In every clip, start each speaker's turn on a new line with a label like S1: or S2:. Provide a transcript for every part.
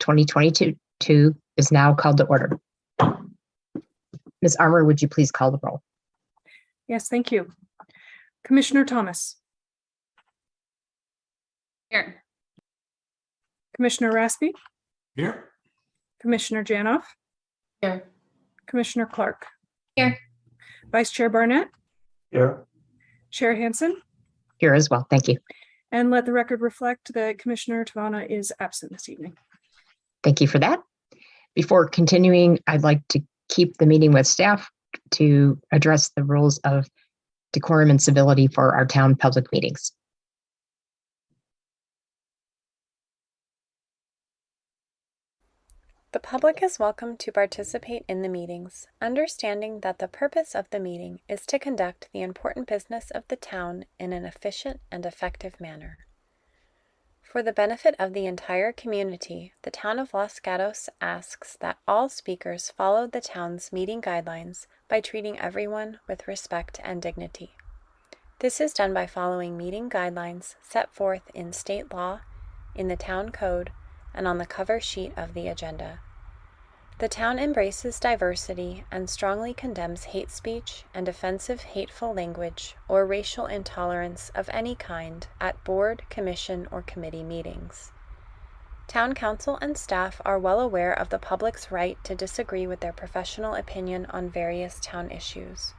S1: 2022 is now called to order. Ms. Armour, would you please call the roll?
S2: Yes, thank you. Commissioner Thomas.
S3: Here.
S2: Commissioner Raspy.
S4: Here.
S2: Commissioner Janoff.
S3: Here.
S2: Commissioner Clark.
S3: Here.
S2: Vice Chair Barnett.
S4: Here.
S2: Chair Hansen.
S1: Here as well, thank you.
S2: And let the record reflect that Commissioner Tavana is absent this evening.
S1: Thank you for that. Before continuing, I'd like to keep the meeting with staff to address the rules of decorum and civility for our town public meetings.
S5: The public is welcome to participate in the meetings, understanding that the purpose of the meeting is to conduct the important business of the town in an efficient and effective manner. For the benefit of the entire community, the town of Los Gatos asks that all speakers follow the town's meeting guidelines by treating everyone with respect and dignity. This is done by following meeting guidelines set forth in state law, in the town code, and on the cover sheet of the agenda. The town embraces diversity and strongly condemns hate speech and offensive hateful language or racial intolerance of any kind at board, commission, or committee meetings. Town council and staff are well aware of the public's right to disagree with their professional opinion on various town issues.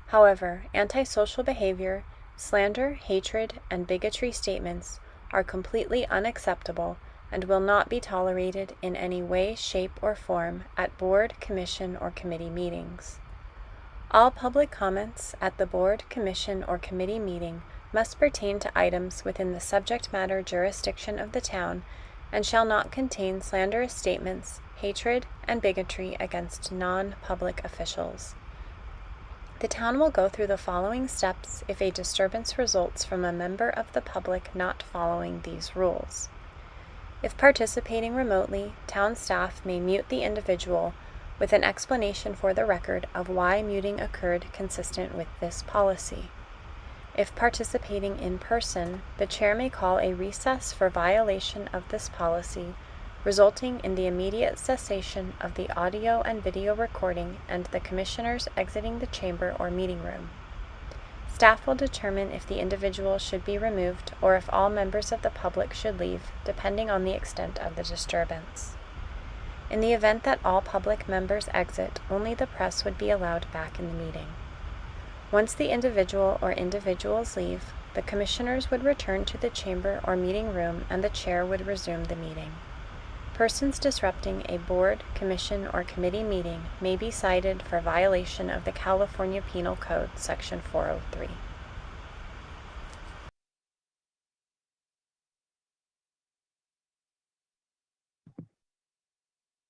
S5: However, antisocial behavior, slander, hatred, and bigotry statements are completely unacceptable and will not be tolerated in any way, shape, or form at board, commission, or committee meetings. All public comments at the board, commission, or committee meeting must pertain to items within the subject matter jurisdiction of the town and shall not contain slanderous statements, hatred, and bigotry against non-public officials. The town will go through the following steps if a disturbance results from a member of the public not following these rules. If participating remotely, town staff may mute the individual with an explanation for the record of why muting occurred consistent with this policy. If participating in person, the chair may call a recess for violation of this policy, resulting in the immediate cessation of the audio and video recording and the commissioners exiting the chamber or meeting room. Staff will determine if the individual should be removed or if all members of the public should leave, depending on the extent of the disturbance. In the event that all public members exit, only the press would be allowed back in the meeting. Once the individual or individuals leave, the commissioners would return to the chamber or meeting room and the chair would resume the meeting. Persons disrupting a board, commission, or committee meeting may be cited for violation of the California Penal Code, Section 403.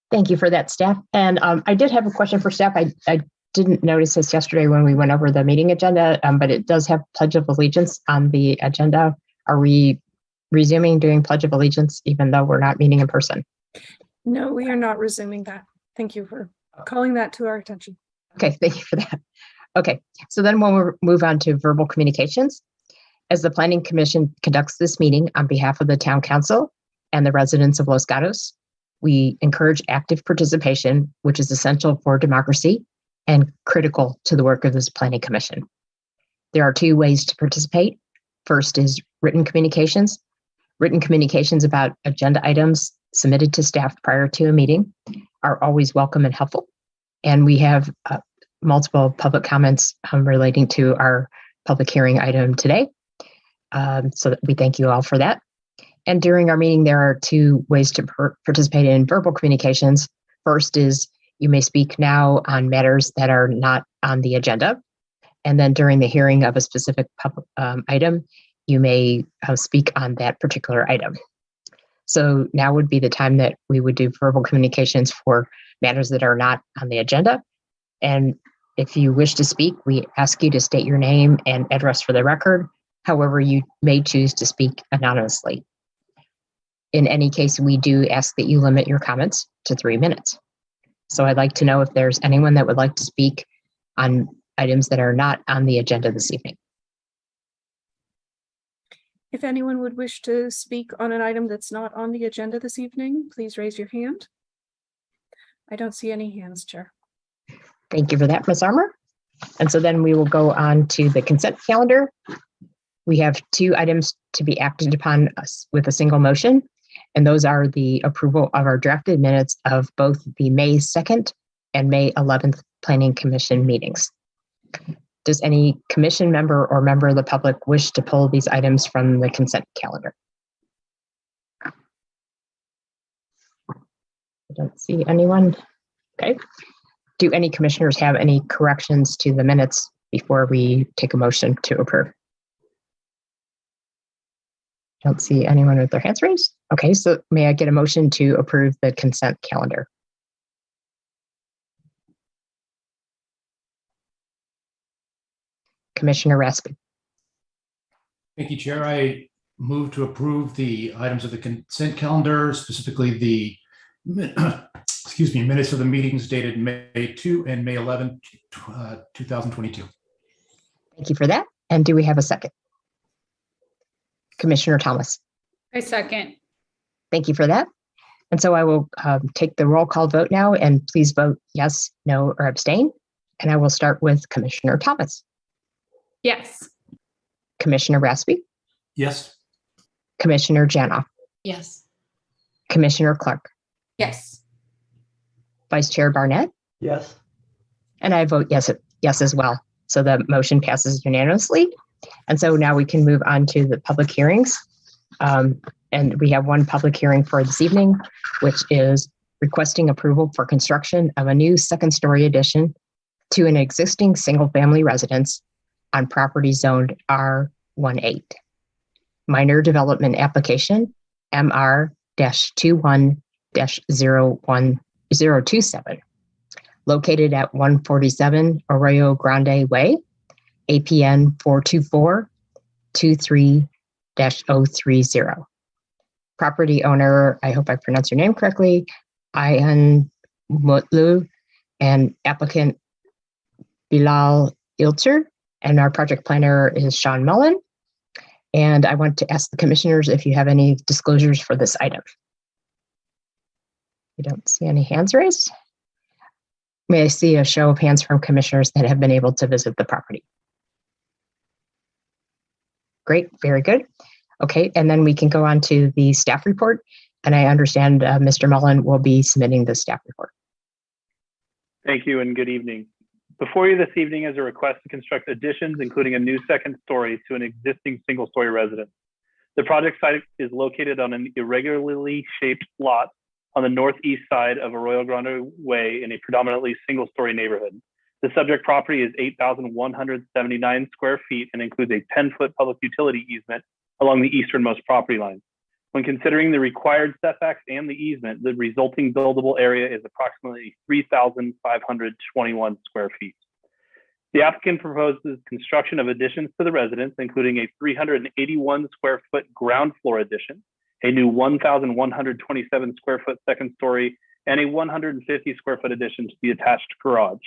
S1: Thank you for that, staff. And I did have a question for staff. I didn't notice this yesterday when we went over the meeting agenda, but it does have Pledge of Allegiance on the agenda. Are we resuming doing Pledge of Allegiance even though we're not meeting in person?
S2: No, we are not resuming that. Thank you for calling that to our attention.
S1: Okay, thank you for that. Okay, so then we'll move on to verbal communications. As the Planning Commission conducts this meeting on behalf of the Town Council and the residents of Los Gatos, we encourage active participation, which is essential for democracy and critical to the work of this Planning Commission. There are two ways to participate. First is written communications. Written communications about agenda items submitted to staff prior to a meeting are always welcome and helpful. And we have multiple public comments relating to our public hearing item today. So we thank you all for that. And during our meeting, there are two ways to participate in verbal communications. First is you may speak now on matters that are not on the agenda. And then during the hearing of a specific public item, you may speak on that particular item. So now would be the time that we would do verbal communications for matters that are not on the agenda. And if you wish to speak, we ask you to state your name and address for the record. However, you may choose to speak anonymously. In any case, we do ask that you limit your comments to 3 minutes. So I'd like to know if there's anyone that would like to speak on items that are not on the agenda this evening.
S2: If anyone would wish to speak on an item that's not on the agenda this evening, please raise your hand. I don't see any hands, Chair.
S1: Thank you for that, Ms. Armour. And so then we will go on to the consent calendar. We have 2 items to be acted upon with a single motion, and those are the approval of our drafted minutes of both the May 2nd and May 11th Planning Commission meetings. Does any commission member or member of the public wish to pull these items from the consent calendar? I don't see anyone. Okay. Do any commissioners have any corrections to the minutes before we take a motion to approve? Don't see anyone with their hands raised. Okay, so may I get a motion to approve the consent calendar? Commissioner Raspy.
S4: Thank you, Chair. I move to approve the items of the consent calendar, specifically the minutes of the meetings dated May 2 and May 11, 2022.
S1: Thank you for that. And do we have a second? Commissioner Thomas.
S3: I second.
S1: Thank you for that. And so I will take the roll call vote now, and please vote yes, no, or abstain. And I will start with Commissioner Thomas.
S3: Yes.
S1: Commissioner Raspy.
S4: Yes.
S1: Commissioner Janoff.
S3: Yes.
S1: Commissioner Clark.
S3: Yes.
S1: Vice Chair Barnett.
S4: Yes.
S1: And I vote yes as well. So the motion passes unanimously. And so now we can move on to the public hearings. And we have one public hearing for this evening, which is requesting approval for construction of a new 2nd-story addition to an existing single-family residence on property zoned R18. Minor development application MR-21-01027, located at 147 Arroyo Grande Way, APN 424-23-030. Property owner, I hope I pronounced your name correctly, Ayan Mutlu, and applicant Bilal Ilter, and our project planner is Sean Mullen. And I want to ask the commissioners if you have any disclosures for this item. We don't see any hands raised. May I see a show of hands from commissioners that have been able to visit the property? Great, very good. Okay, and then we can go on to the staff report. And I understand Mr. Mullen will be submitting the staff report.
S6: Thank you and good evening. Before you this evening is a request to construct additions, including a new 2nd story to an existing single-story residence. The project site is located on an irregularly shaped lot on the northeast side of Arroyo Grande Way in a predominantly single-story neighborhood. The subject property is 8,179 square feet and includes a 10-foot public utility easement along the easternmost property line. When considering the required setbacks and the easement, the resulting buildable area is approximately 3,521 square feet. The applicant proposes construction of additions to the residence, including a 381 square foot ground floor addition, a new 1,127 square foot 2nd story, and a 150 square foot addition to the attached garage.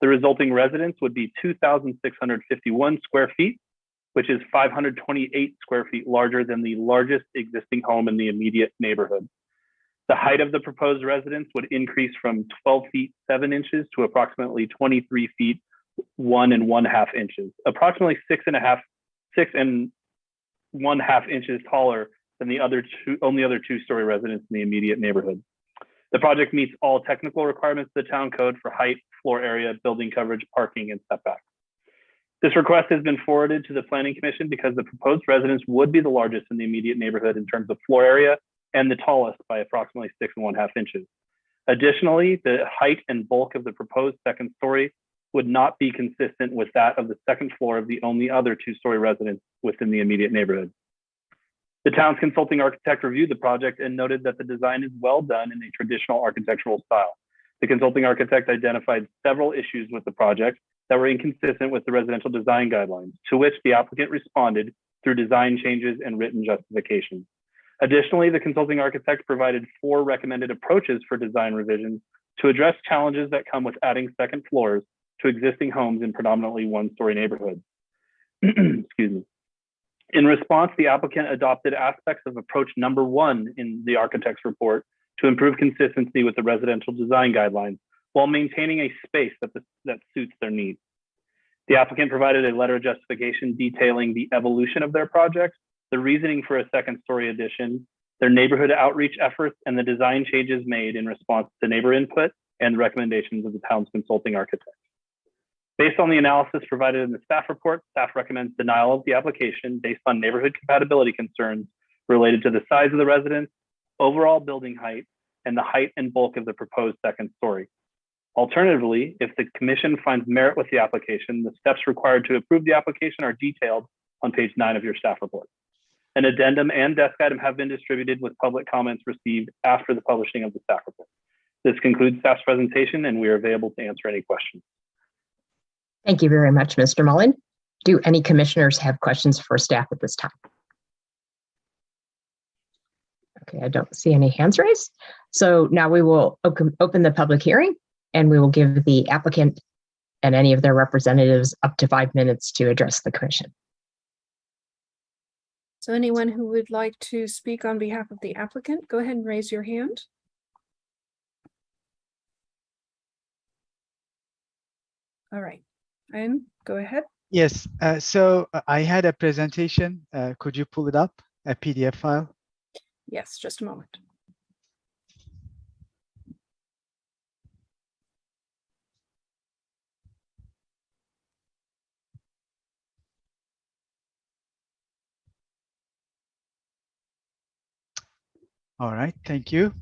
S6: The resulting residence would be 2,651 square feet, which is 528 square feet larger than the largest existing home in the immediate neighborhood. The height of the proposed residence would increase from 12 feet 7 inches to approximately 23 feet 1 1/2 inches, approximately 6 1/2 inches taller than the only other 2-story residence in the immediate neighborhood. The project meets all technical requirements of the town code for height, floor area, building coverage, parking, and setbacks. This request has been forwarded to the Planning Commission because the proposed residence would be the largest in the immediate neighborhood in terms of floor area and the tallest by approximately 6 1/2 inches. Additionally, the height and bulk of the proposed 2nd story would not be consistent with that of the 2nd floor of the only other 2-story residence within the immediate neighborhood. The town's consulting architect reviewed the project and noted that the design is well done in a traditional architectural style. The consulting architect identified several issues with the project that were inconsistent with the residential design guidelines, to which the applicant responded through design changes and written justifications. Additionally, the consulting architect provided 4 recommended approaches for design revisions to address challenges that come with adding 2nd floors to existing homes in predominantly 1-story neighborhoods. Excuse me. In response, the applicant adopted aspects of approach number 1 in the architect's report to improve consistency with the residential design guidelines while maintaining a space that suits their needs. The applicant provided a letter of justification detailing the evolution of their project, the reasoning for a second-story addition, their neighborhood outreach efforts, and the design changes made in response to neighbor input and recommendations of the town's consulting architect. Based on the analysis provided in the staff report, staff recommends denial of the application based on neighborhood compatibility concerns related to the size of the residence, overall building height, and the height and bulk of the proposed second story. Alternatively, if the commission finds merit with the application, the steps required to approve the application are detailed on page 9 of your staff report. An addendum and desk item have been distributed with public comments received after the publishing of the staff report. This concludes staff's presentation, and we are available to answer any questions.
S1: Thank you very much, Mr. Mullen. Do any commissioners have questions for staff at this time? Okay, I don't see any hands raised. So now we will open the public hearing, and we will give the applicant and any of their representatives up to 5 minutes to address the commission.
S2: So anyone who would like to speak on behalf of the applicant, go ahead and raise your hand. All right, Ryan, go ahead.
S7: Yes, so I had a presentation. Could you pull it up, a PDF file?
S2: Yes, just a moment.
S7: All right, thank you.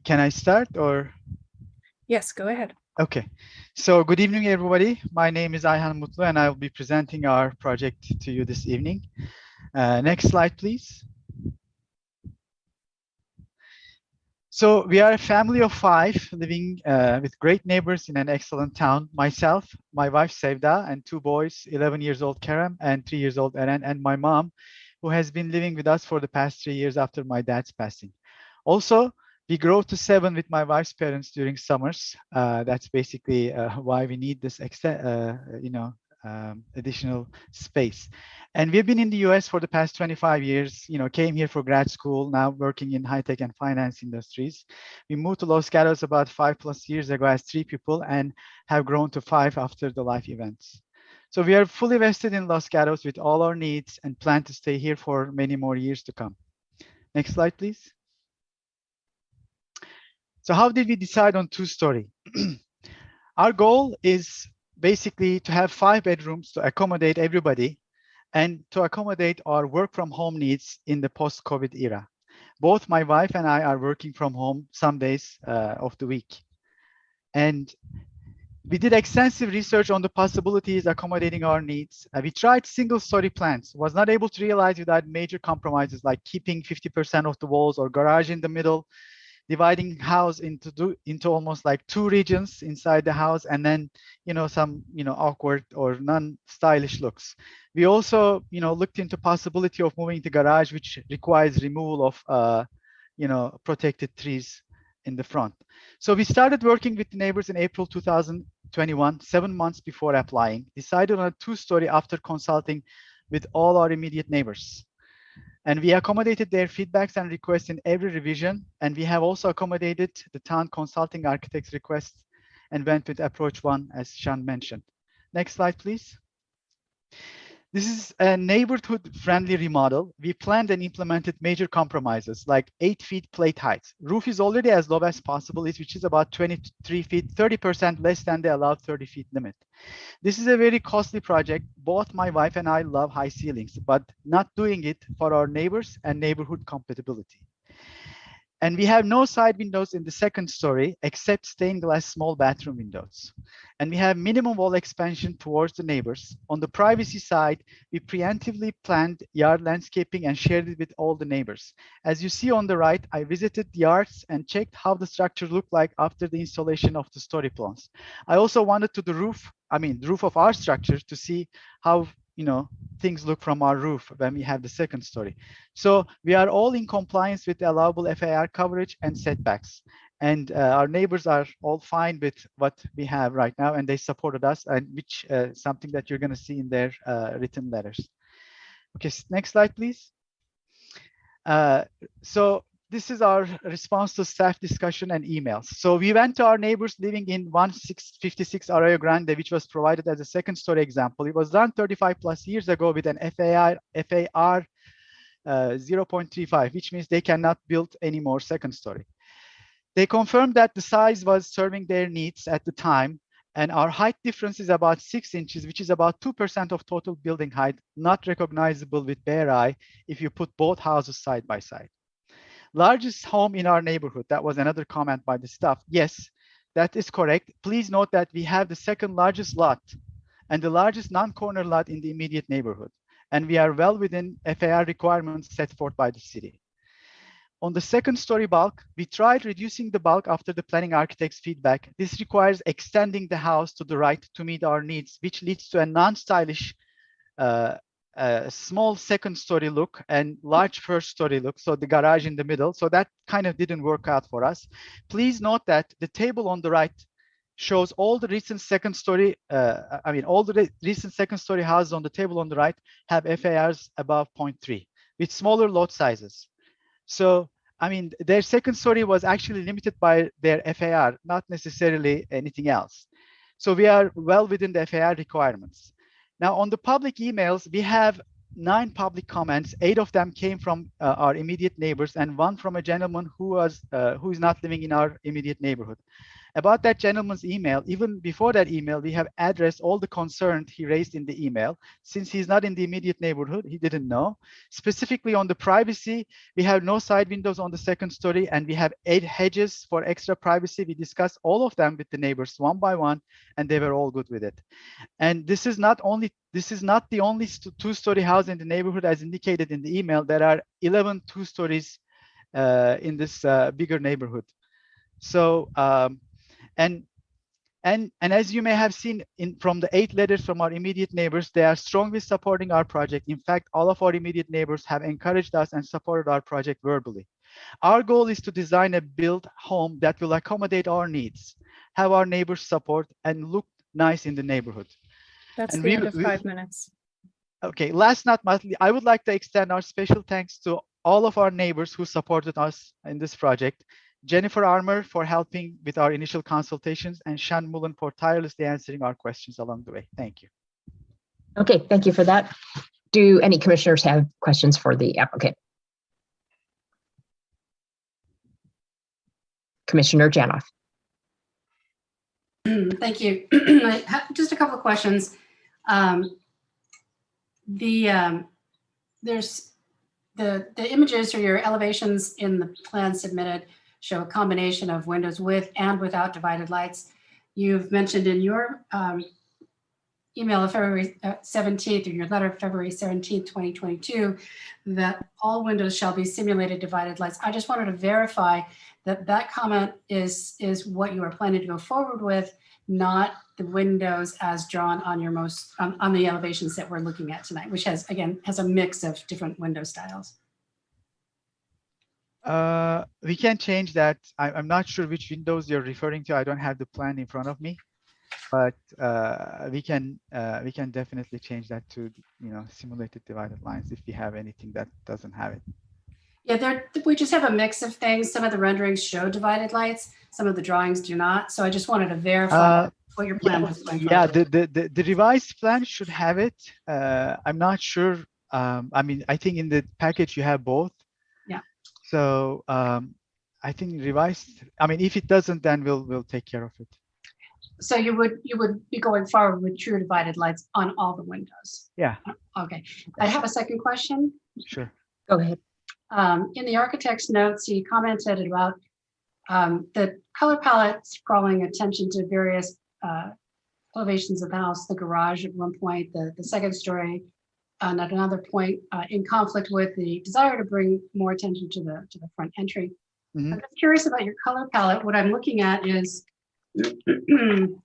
S7: Can I start or?
S2: Yes, go ahead.
S7: Okay, so good evening, everybody. My name is Ayhan Mutlu, and I will be presenting our project to you this evening. Next slide, please. So we are a family of 5 living with great neighbors in an excellent town. Myself, my wife Sevda, and 2 boys, 11 years old Kerem and 3 years old Eren, and my mom, who has been living with us for the past 3 years after my dad's passing. Also, we grow to 7 with my wife's parents during summers. That's basically why we need this additional space. And we've been in the US for the past 25 years, came here for grad school, now working in high-tech and finance industries. We moved to Los Gatos about 5+ years ago as 3 people and have grown to 5 after the life events. So we are fully vested in Los Gatos with all our needs and plan to stay here for many more years to come. Next slide, please. So how did we decide on 2-story? Our goal is basically to have 5 bedrooms to accommodate everybody and to accommodate our work from home needs in the post-COVID era. Both my wife and I are working from home some days of the week. And we did extensive research on the possibilities accommodating our needs. We tried single-story plans, was not able to realize without major compromises like keeping 50% of the walls or garage in the middle, dividing house into almost like 2 regions inside the house, and then some awkward or non-stylish looks. We also looked into possibility of moving the garage, which requires removal of protected trees in the front. So we started working with the neighbors in April 2021, 7 months before applying, decided on a 2-story after consulting with all our immediate neighbors. And we accommodated their feedbacks and requests in every revision. And we have also accommodated the town consulting architect's requests and went with approach 1, as Sean mentioned. Next slide, please. This is a neighborhood-friendly remodel. We planned and implemented major compromises like 8 feet plate height. Roof is already as low as possible, which is about 23 feet, 30% less than the allowed 30 feet limit. This is a very costly project. Both my wife and I love high ceilings, but not doing it for our neighbors and neighborhood compatibility. And we have no side windows in the 2nd story except stained glass small bathroom windows. And we have minimum wall expansion towards the neighbors. On the privacy side, we preemptively planned yard landscaping and shared it with all the neighbors. As you see on the right, I visited the yards and checked how the structure looked like after the installation of the story plans. I also wanted to the roof of our structure to see how things look from our roof when we have the 2nd story. So we are all in compliance with the allowable FAR coverage and setbacks. And our neighbors are all fine with what we have right now, and they supported us, and which something that you're going to see in their written letters. Okay, next slide, please. So this is our response to staff discussion and emails. So we went to our neighbors living in 1656 Arroyo Grande, which was provided as a second story example. It was done 35 plus years ago with an FAR 0.35, which means they cannot build any more second story. They confirmed that the size was serving their needs at the time, and our height difference is about 6 inches, which is about 2% of total building height, not recognizable with bare eye if you put both houses side by side. Largest home in our neighborhood, that was another comment by the staff. Yes, that is correct. Please note that we have the second largest lot and the largest non-corner lot in the immediate neighborhood, and we are well within FAR requirements set forth by the city. On the second story bulk, we tried reducing the bulk after the planning architect's feedback. This requires extending the house to the right to meet our needs, which leads to a non-stylish small second story look and large first story look. So the garage in the middle. So that kind of didn't work out for us. Please note that the table on the right shows all the recent second story, all the recent second story houses on the table on the right have FARs above 0.3 with smaller lot sizes. So, I mean, their second story was actually limited by their FAR, not necessarily anything else. So we are well within the FAR requirements. Now, on the public emails, we have 9 public comments. 8 of them came from our immediate neighbors, and 1 from a gentleman who is not living in our immediate neighborhood. About that gentleman's email, even before that email, we have addressed all the concerns he raised in the email. Since he's not in the immediate neighborhood, he didn't know. Specifically on the privacy, we have no side windows on the second story, and we have 8 hedges for extra privacy. We discussed all of them with the neighbors one by one, and they were all good with it. And this is not the only 2-story house in the neighborhood as indicated in the email. There are 11 2 stories in this bigger neighborhood. So, and as you may have seen from the 8 letters from our immediate neighbors, they are strongly supporting our project. In fact, all of our immediate neighbors have encouraged us and supported our project verbally. Our goal is to design a built home that will accommodate our needs, have our neighbors support, and look nice in the neighborhood.
S2: That's
S7: And
S2: the end of 5 minutes.
S7: Okay, last not least, I would like to extend our special thanks to all of our neighbors who supported us in this project. Jennifer Armour for helping with our initial consultations, and Sean Mullen for tirelessly answering our questions along the way. Thank you.
S1: Okay, thank you for that. Do any commissioners have questions for the applicant? Commissioner Janoff.
S3: Thank you. I have just a couple of questions. There's the images or your elevations in the plan submitted show a combination of windows with and without divided lights. You've mentioned in your email of February 17th, or your letter of February 17th, 2022, that all windows shall be simulated divided lights. I just wanted to verify that that comment is what you are planning to go forward with, not the windows as drawn on your on the elevations that we're looking at tonight, which has a mix of different window styles.
S7: We can change that. I'm not sure which windows you're referring to. I don't have the plan in front of me, but we can definitely change that to simulated divided lines if we have anything that doesn't have it.
S3: Yeah, we just have a mix of things. Some of the renderings show divided lights, some of the drawings do not. So I just wanted to verify what your plan was.
S7: Yeah, the revised plan should have it. I'm not sure. I mean, I think in the package you have both.
S3: Yeah.
S7: So I think revised. I mean, if it doesn't, then we'll take care of it.
S3: So you would be going forward with true divided lights on all the windows?
S7: Yeah.
S3: Okay. I have a second question.
S7: Sure.
S1: Go ahead.
S3: In the architect's notes, he commented about the color palette drawing attention to various elevations of the house, the garage at one point, the second story, and at another point, in conflict with the desire to bring more attention to the front entry.
S7: Mm-hmm.
S3: I'm just curious about your color palette. What I'm looking at is, pardon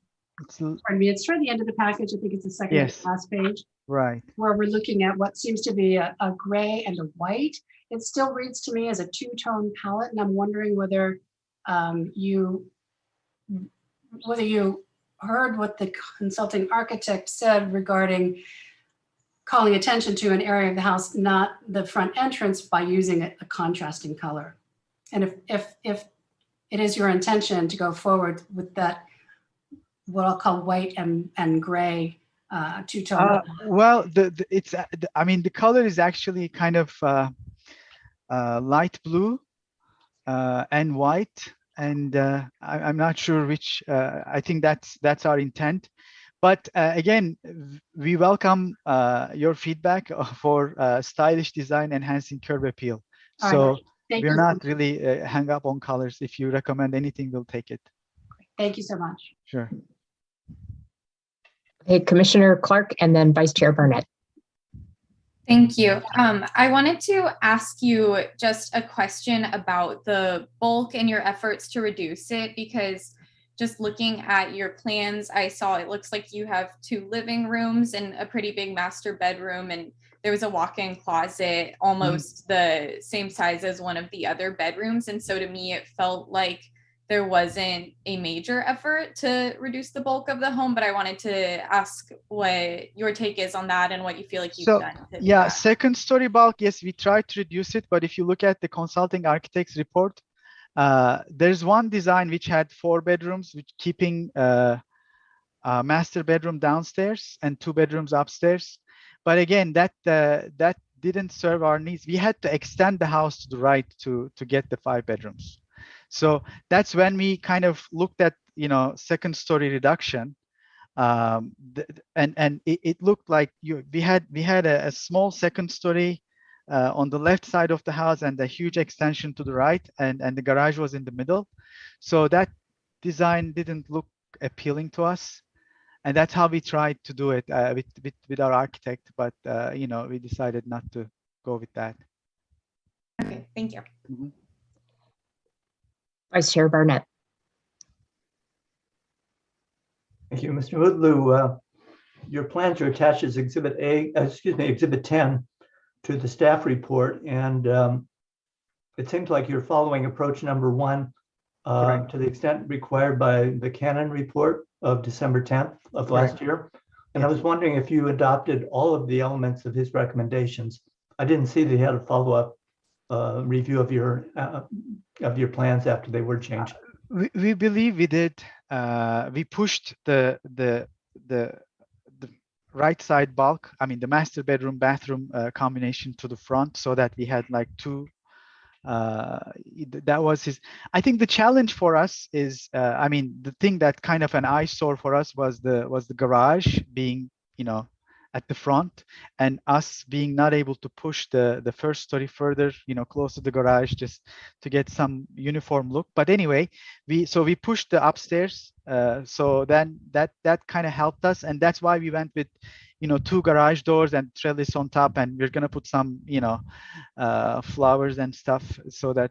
S3: me, it's toward the end of the package. I think it's the second to last page.
S7: Right.
S3: Where we're looking at what seems to be a gray and a white. It still reads to me as a two-tone palette, and I'm wondering whether whether you heard what the consulting architect said regarding calling attention to an area of the house, not the front entrance, by using a contrasting color. And if it is your intention to go forward with that, what I'll call white and gray two-tone.
S7: Well, I mean, the color is actually kind of light blue and white, and I'm not sure which. I think that's our intent. But again, we welcome your feedback for stylish design enhancing curb appeal. So we're not really hung up on colors. If you recommend anything, we'll take it.
S3: Thank you so much.
S7: Sure.
S1: Okay, Commissioner Clark and then Vice Chair Barnett.
S8: Thank you. I wanted to ask you just a question about the bulk and your efforts to reduce it, because just looking at your plans, I saw it looks like you have 2 living rooms and a pretty big master bedroom, and there was a walk-in closet almost the same size as one of the other bedrooms. And so to me, it felt like there wasn't a major effort to reduce the bulk of the home, but I wanted to ask what your take is on that and what you feel like you've done.
S7: Yeah, second story bulk, yes, we tried to reduce it, but if you look at the consulting architect's report, there's one design which had 4 bedrooms, which keeping a master bedroom downstairs and 2 bedrooms upstairs. But again, that didn't serve our needs. We had to extend the house to the right to get the 5 bedrooms. So that's when we kind of looked at, second story reduction, and it looked like we had a small second story on the left side of the house and a huge extension to the right, and the garage was in the middle. So that design didn't look appealing to us, and that's how we tried to do it with our architect. But we decided not to go with that.
S8: Okay, thank you.
S7: Mm-hmm.
S1: Vice Chair Barnett.
S9: Thank you, Mr. Mutlu. Your plans are attached as Exhibit Exhibit 10 to the staff report, and it seems like you're following approach number 1 to the extent required by the Canon report of December 10th of last year. And I was wondering if you adopted all of the elements of his recommendations. I didn't see that he had a follow-up review of your plans after they were changed.
S7: We believe we did. We pushed the right side bulk, I mean the master bedroom bathroom combination, to the front, so that we had like 2. That was his. I think the challenge for us is, the thing that kind of an eyesore for us was the garage being, at the front, and us being not able to push the first story further, close to the garage, just to get some uniform look. But anyway, we pushed the upstairs, so then that kind of helped us, and that's why we went with 2 garage doors and trellis on top, and we're gonna put some flowers and stuff so that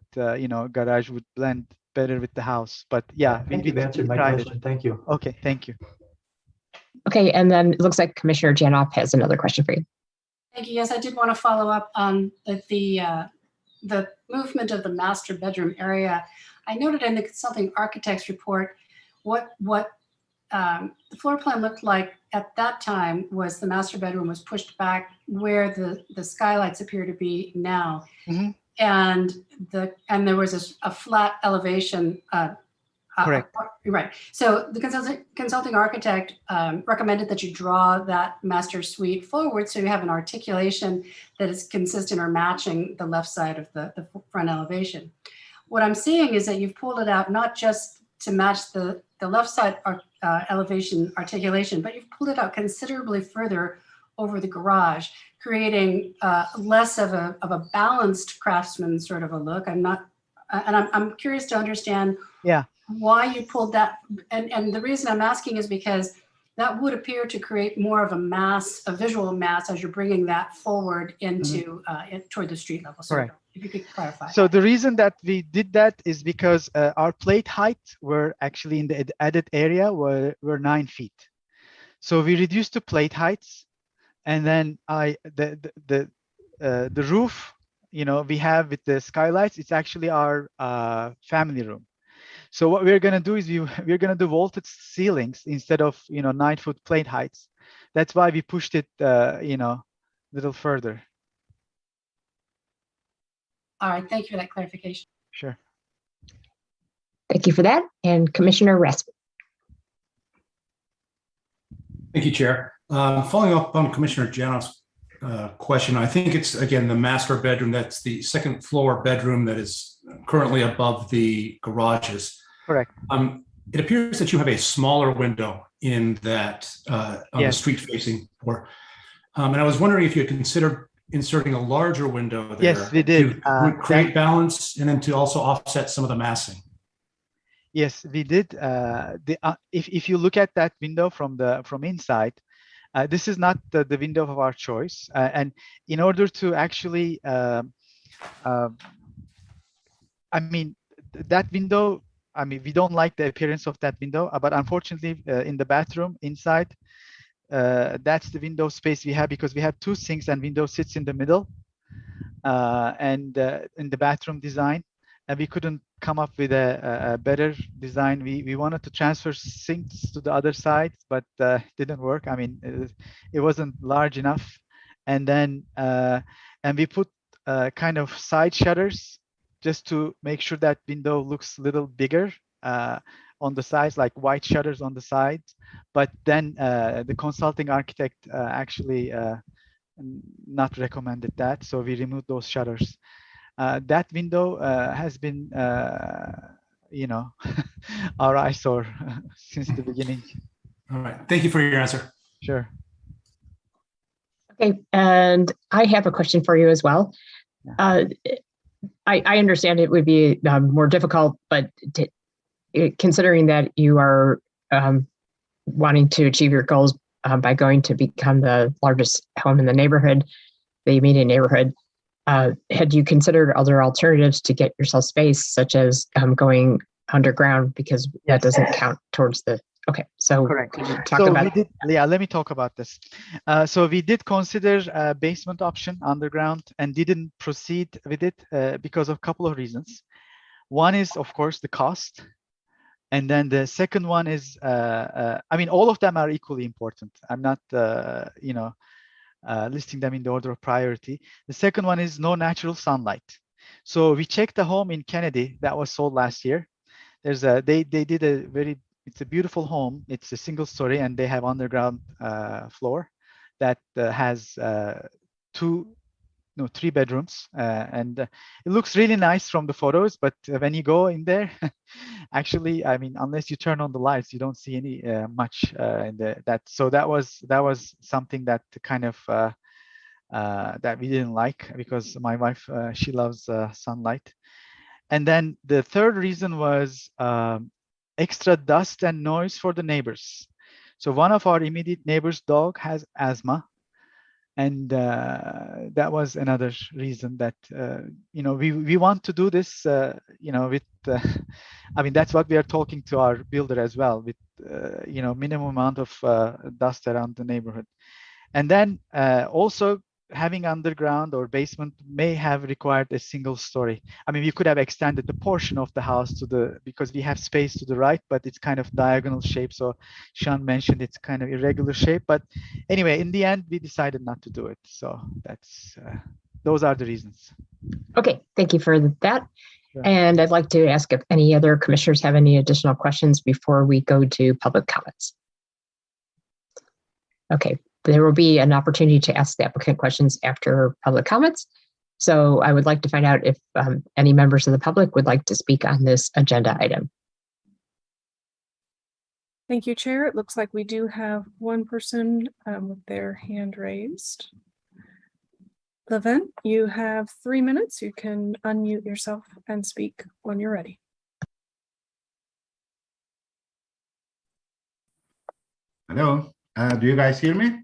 S7: garage would blend better with the house. But yeah,
S9: I think you've answered my question. Thank you.
S7: Okay, thank you.
S1: Okay, and then it looks like Commissioner Janoff has another question for you.
S3: Thank you. Yes, I did want to follow up on the movement of the master bedroom area. I noted in the consulting architect's report what the floor plan looked like at that time was the master bedroom was pushed back where the skylights appear to be now.
S7: Mm-hmm.
S3: And there was a flat elevation.
S7: Correct.
S3: Right. So the consulting architect recommended that you draw that master suite forward so you have an articulation that is consistent or matching the left side of the front elevation. What I'm seeing is that you've pulled it out not just to match the left side elevation articulation, but you've pulled it out considerably further over the garage, creating less of a balanced craftsman sort of a look. I'm curious to understand why you pulled that. And the reason I'm asking is because that would appear to create more of a visual mass as you're bringing that forward into toward the street level. So
S7: Correct.
S3: If you could clarify.
S7: So the reason that we did that is because our plate height were actually in the added area were 9 feet. So we reduced the plate heights, and then the roof, we have with the skylights, it's actually our family room. So what we're going to do is we're going to do vaulted ceilings instead of 9-foot plate heights. That's why we pushed it a little further.
S3: All right, thank you for that clarification.
S7: Sure.
S1: Thank you for that. And Commissioner Rasp.
S4: Thank you, Chair. Following up on Commissioner Janos' question, I think it's, again, the master bedroom. That's the second floor bedroom that is currently above the garages.
S7: Correct.
S4: It appears that you have a smaller window in that on the street facing floor. And I was wondering if you had considered inserting a larger window there.
S7: Yes, we did.
S4: To create balance and then to also offset some of the massing.
S7: Yes, we did. If you look at that window from inside, this is not the window of our choice. And in order to actually, I mean, that window, I mean, we don't like the appearance of that window, but unfortunately in the bathroom inside, that's the window space we have because we have two sinks and window sits in the middle and in the bathroom design. And we couldn't come up with a better design. We wanted to transfer sinks to the other side, but it didn't work. I mean, it wasn't large enough. And then and we put kind of side shutters just to make sure that window looks a little bigger on the sides, like white shutters on the sides. But then the consulting architect actually not recommended that, so we removed those shutters. That window has been, our eyesore since the beginning.
S4: All right. Thank you for your answer.
S7: Sure.
S1: Okay, and I have a question for you as well.
S7: Yeah.
S1: I understand it would be more difficult, but considering that you are wanting to achieve your goals by going to become the largest home in the neighborhood, the immediate neighborhood, had you considered other alternatives to get yourself space, such as going underground, because that doesn't count towards the, okay, so
S7: correct.
S1: Could you talk about
S7: we did, yeah, let me talk about this. So we did consider a basement option underground and didn't proceed with it because of a couple of reasons. One is, of course, the cost. And then the second one is, I mean, all of them are equally important. I'm not, listing them in the order of priority. The second one is no natural sunlight. So we checked the home in Kennedy that was sold last year. There's they did a it's a beautiful home. It's a single story and they have underground floor that has 3 bedrooms and it looks really nice from the photos, but when you go in there, actually, I mean, unless you turn on the lights, you don't see any much in that. So that was something that kind of that we didn't like because my wife she loves sunlight. And then the third reason was extra dust and noise for the neighbors. So one of our immediate neighbors' dog has asthma. And that was another reason that, we want to do this, with, I mean, that's what we are talking to our builder as well, with, minimum amount of dust around the neighborhood. And then also having underground or basement may have required a single story. I mean, we could have extended the portion of the house because we have space to the right, but it's kind of diagonal shape. So Sean mentioned it's kind of irregular shape, but anyway, in the end, we decided not to do it. So that's, those are the reasons.
S1: Okay, thank you for that.
S7: Sure.
S1: And I'd like to ask if any other commissioners have any additional questions before we go to public comments. Okay. There will be an opportunity to ask the applicant questions after public comments. So I would like to find out if any members of the public would like to speak on this agenda item.
S2: Thank you, Chair. It looks like we do have one person with their hand raised. Levin, you have 3 minutes. You can unmute yourself and speak when you're ready.
S10: Hello, do you guys hear me?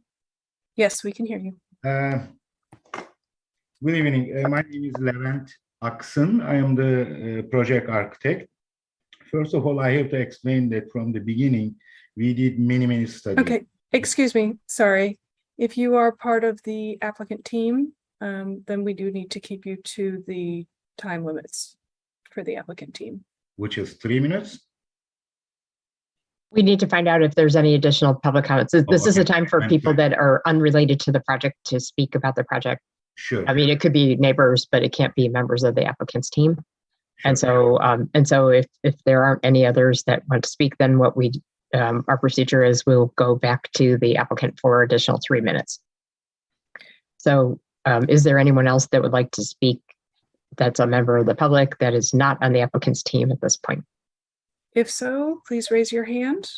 S2: Yes, we can hear you.
S10: Good evening. My name is Levent Aksun. I am the project architect. First of all, I have to explain that from the beginning, we did many studies.
S2: Okay, excuse me. Sorry. If you are part of the applicant team, then we do need to keep you to the time limits for the applicant team.
S10: which is 3 minutes.
S1: We need to find out if there's any additional public comments. This is a
S10: okay.
S1: time for
S10: I'm
S1: people
S10: sorry.
S1: that are unrelated to the project to speak about the project.
S10: Sure.
S1: I mean, it could be neighbors, but it can't be members of the applicant's team.
S10: Sure.
S1: And so if there aren't any others that want to speak, then what our procedure is we'll go back to the applicant for additional 3 minutes. So is there anyone else that would like to speak that's a member of the public that is not on the applicant's team at this point?
S2: If so, please raise your hand.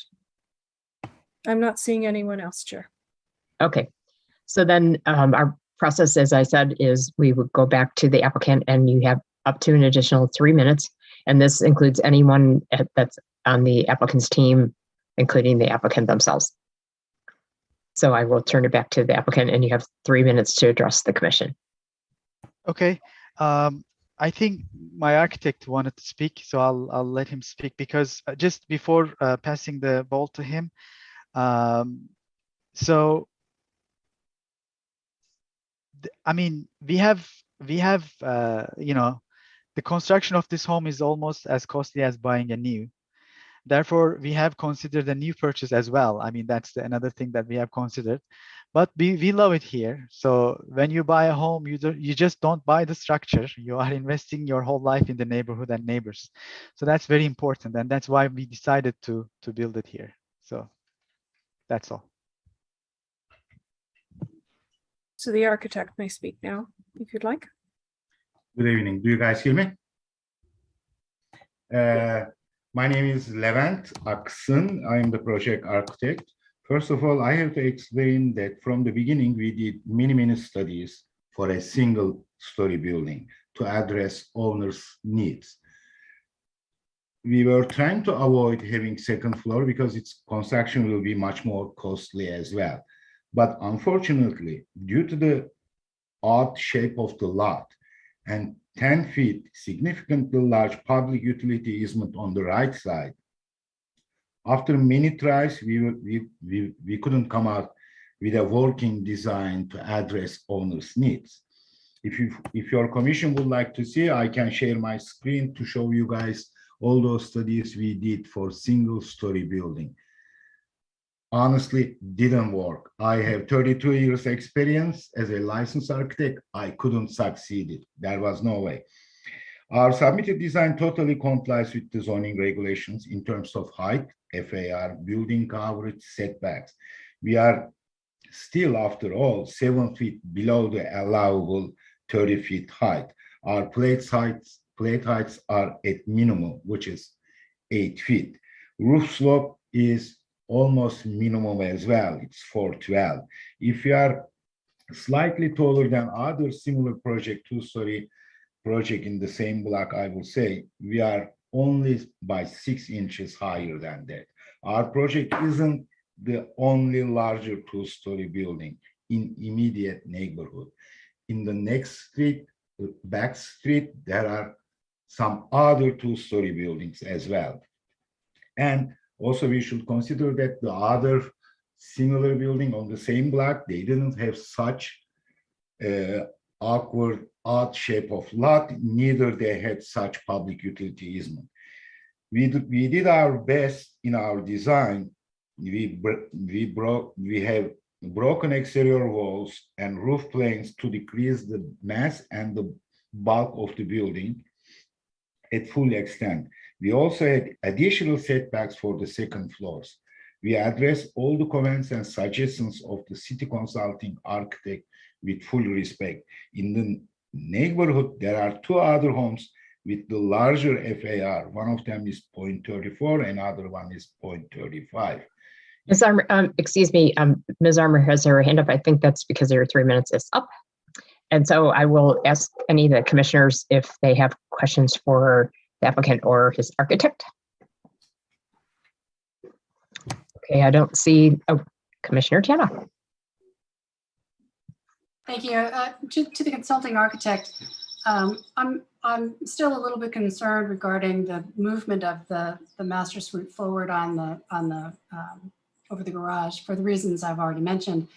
S2: I'm not seeing anyone else, Chair.
S1: Okay, so then our process, as I said, is we would go back to the applicant and you have up to an additional 3 minutes. And this includes anyone that's on the applicant's team, including the applicant themselves. So I will turn it back to the applicant and you have 3 minutes to address the commission.
S7: Okay. I think my architect wanted to speak, so I'll let him speak because just before passing the ball to him, I mean, we have you know, the construction of this home is almost as costly as buying a new. Therefore, we have considered a new purchase as well. I mean, that's another thing that we have considered. But we love it here. So when you buy a home, you just don't buy the structure. You are investing your whole life in the neighborhood and neighbors. So that's very important, and that's why we decided to build it here. So that's all.
S2: So the architect may speak now, if you'd like.
S10: Good evening. Do you guys hear me? My name is Levent Aksın. I am the project architect. First of all, I have to explain that from the beginning, we did many studies for a single story building to address owners' needs. We were trying to avoid having second floor because its construction will be much more costly as well. But unfortunately, due to the odd shape of the lot and 10 feet significantly large public utility easement on the right side, after many tries, we couldn't come out with a working design to address owners' needs. If your commission would like to see, I can share my screen to show you guys all those studies we did for single story building. Honestly, didn't work. I have 32 years experience as a licensed architect. I couldn't succeed it. There was no way. Our submitted design totally complies with the zoning regulations in terms of height, FAR, building coverage, setbacks. We are still, after all, 7 feet below the allowable 30 feet height. Our plate heights are at minimum, which is 8 feet. Roof slope is almost minimum as well. It's 412. If you are slightly taller than other similar project, two-story project in the same block, I will say we are only by 6 inches higher than that. Our project isn't the only larger two-story building in immediate neighborhood. In the next street, back street, there are some other two-story buildings as well. And also we should consider that the other similar building on the same block, they didn't have such awkward, odd shape of lot, neither they had such public utility easement. We did our best in our design. We have broken exterior walls and roof planes to decrease the mass and the bulk of the building at full extent. We also had additional setbacks for the second floors. We addressed all the comments and suggestions of the city consulting architect with full respect. In the neighborhood, there are 2 other homes with the larger FAR. One of them is 0.34, another one is 0.35.
S1: Ms. Armour, excuse me, Ms. Armour has her hand up. I think that's because your 3 minutes is up. And so I will ask any of the commissioners if they have questions for the applicant or his architect. Okay, I don't see, oh, Commissioner Tana.
S3: Thank you. To the consulting architect, I'm still a little bit concerned regarding the movement of the master suite forward on the over the garage for the reasons I've already mentioned.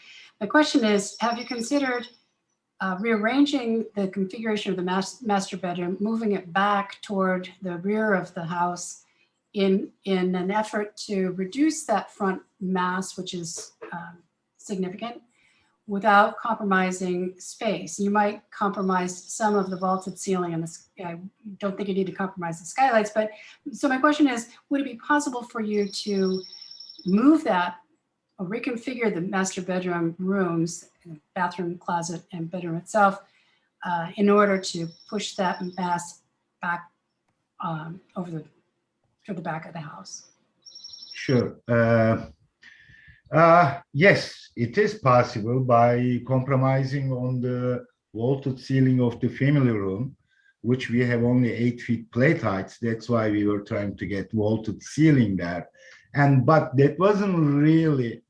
S3: The question is, have you considered rearranging the configuration of the master bedroom, moving it back toward the rear of the house in an effort to reduce that front mass, which is significant, without compromising space. You might compromise some of the vaulted ceiling, and I don't think you need to compromise the skylights. But so my question is, would it be possible for you to move that or reconfigure the master bedroom rooms, bathroom, closet, and bedroom itself, in order to push that mass back over to the back of the house?
S10: Sure. Yes, it is possible by compromising on the vaulted ceiling of the family room, which we have only 8 feet plate heights. That's why we were trying to get vaulted ceiling there. But that wasn't really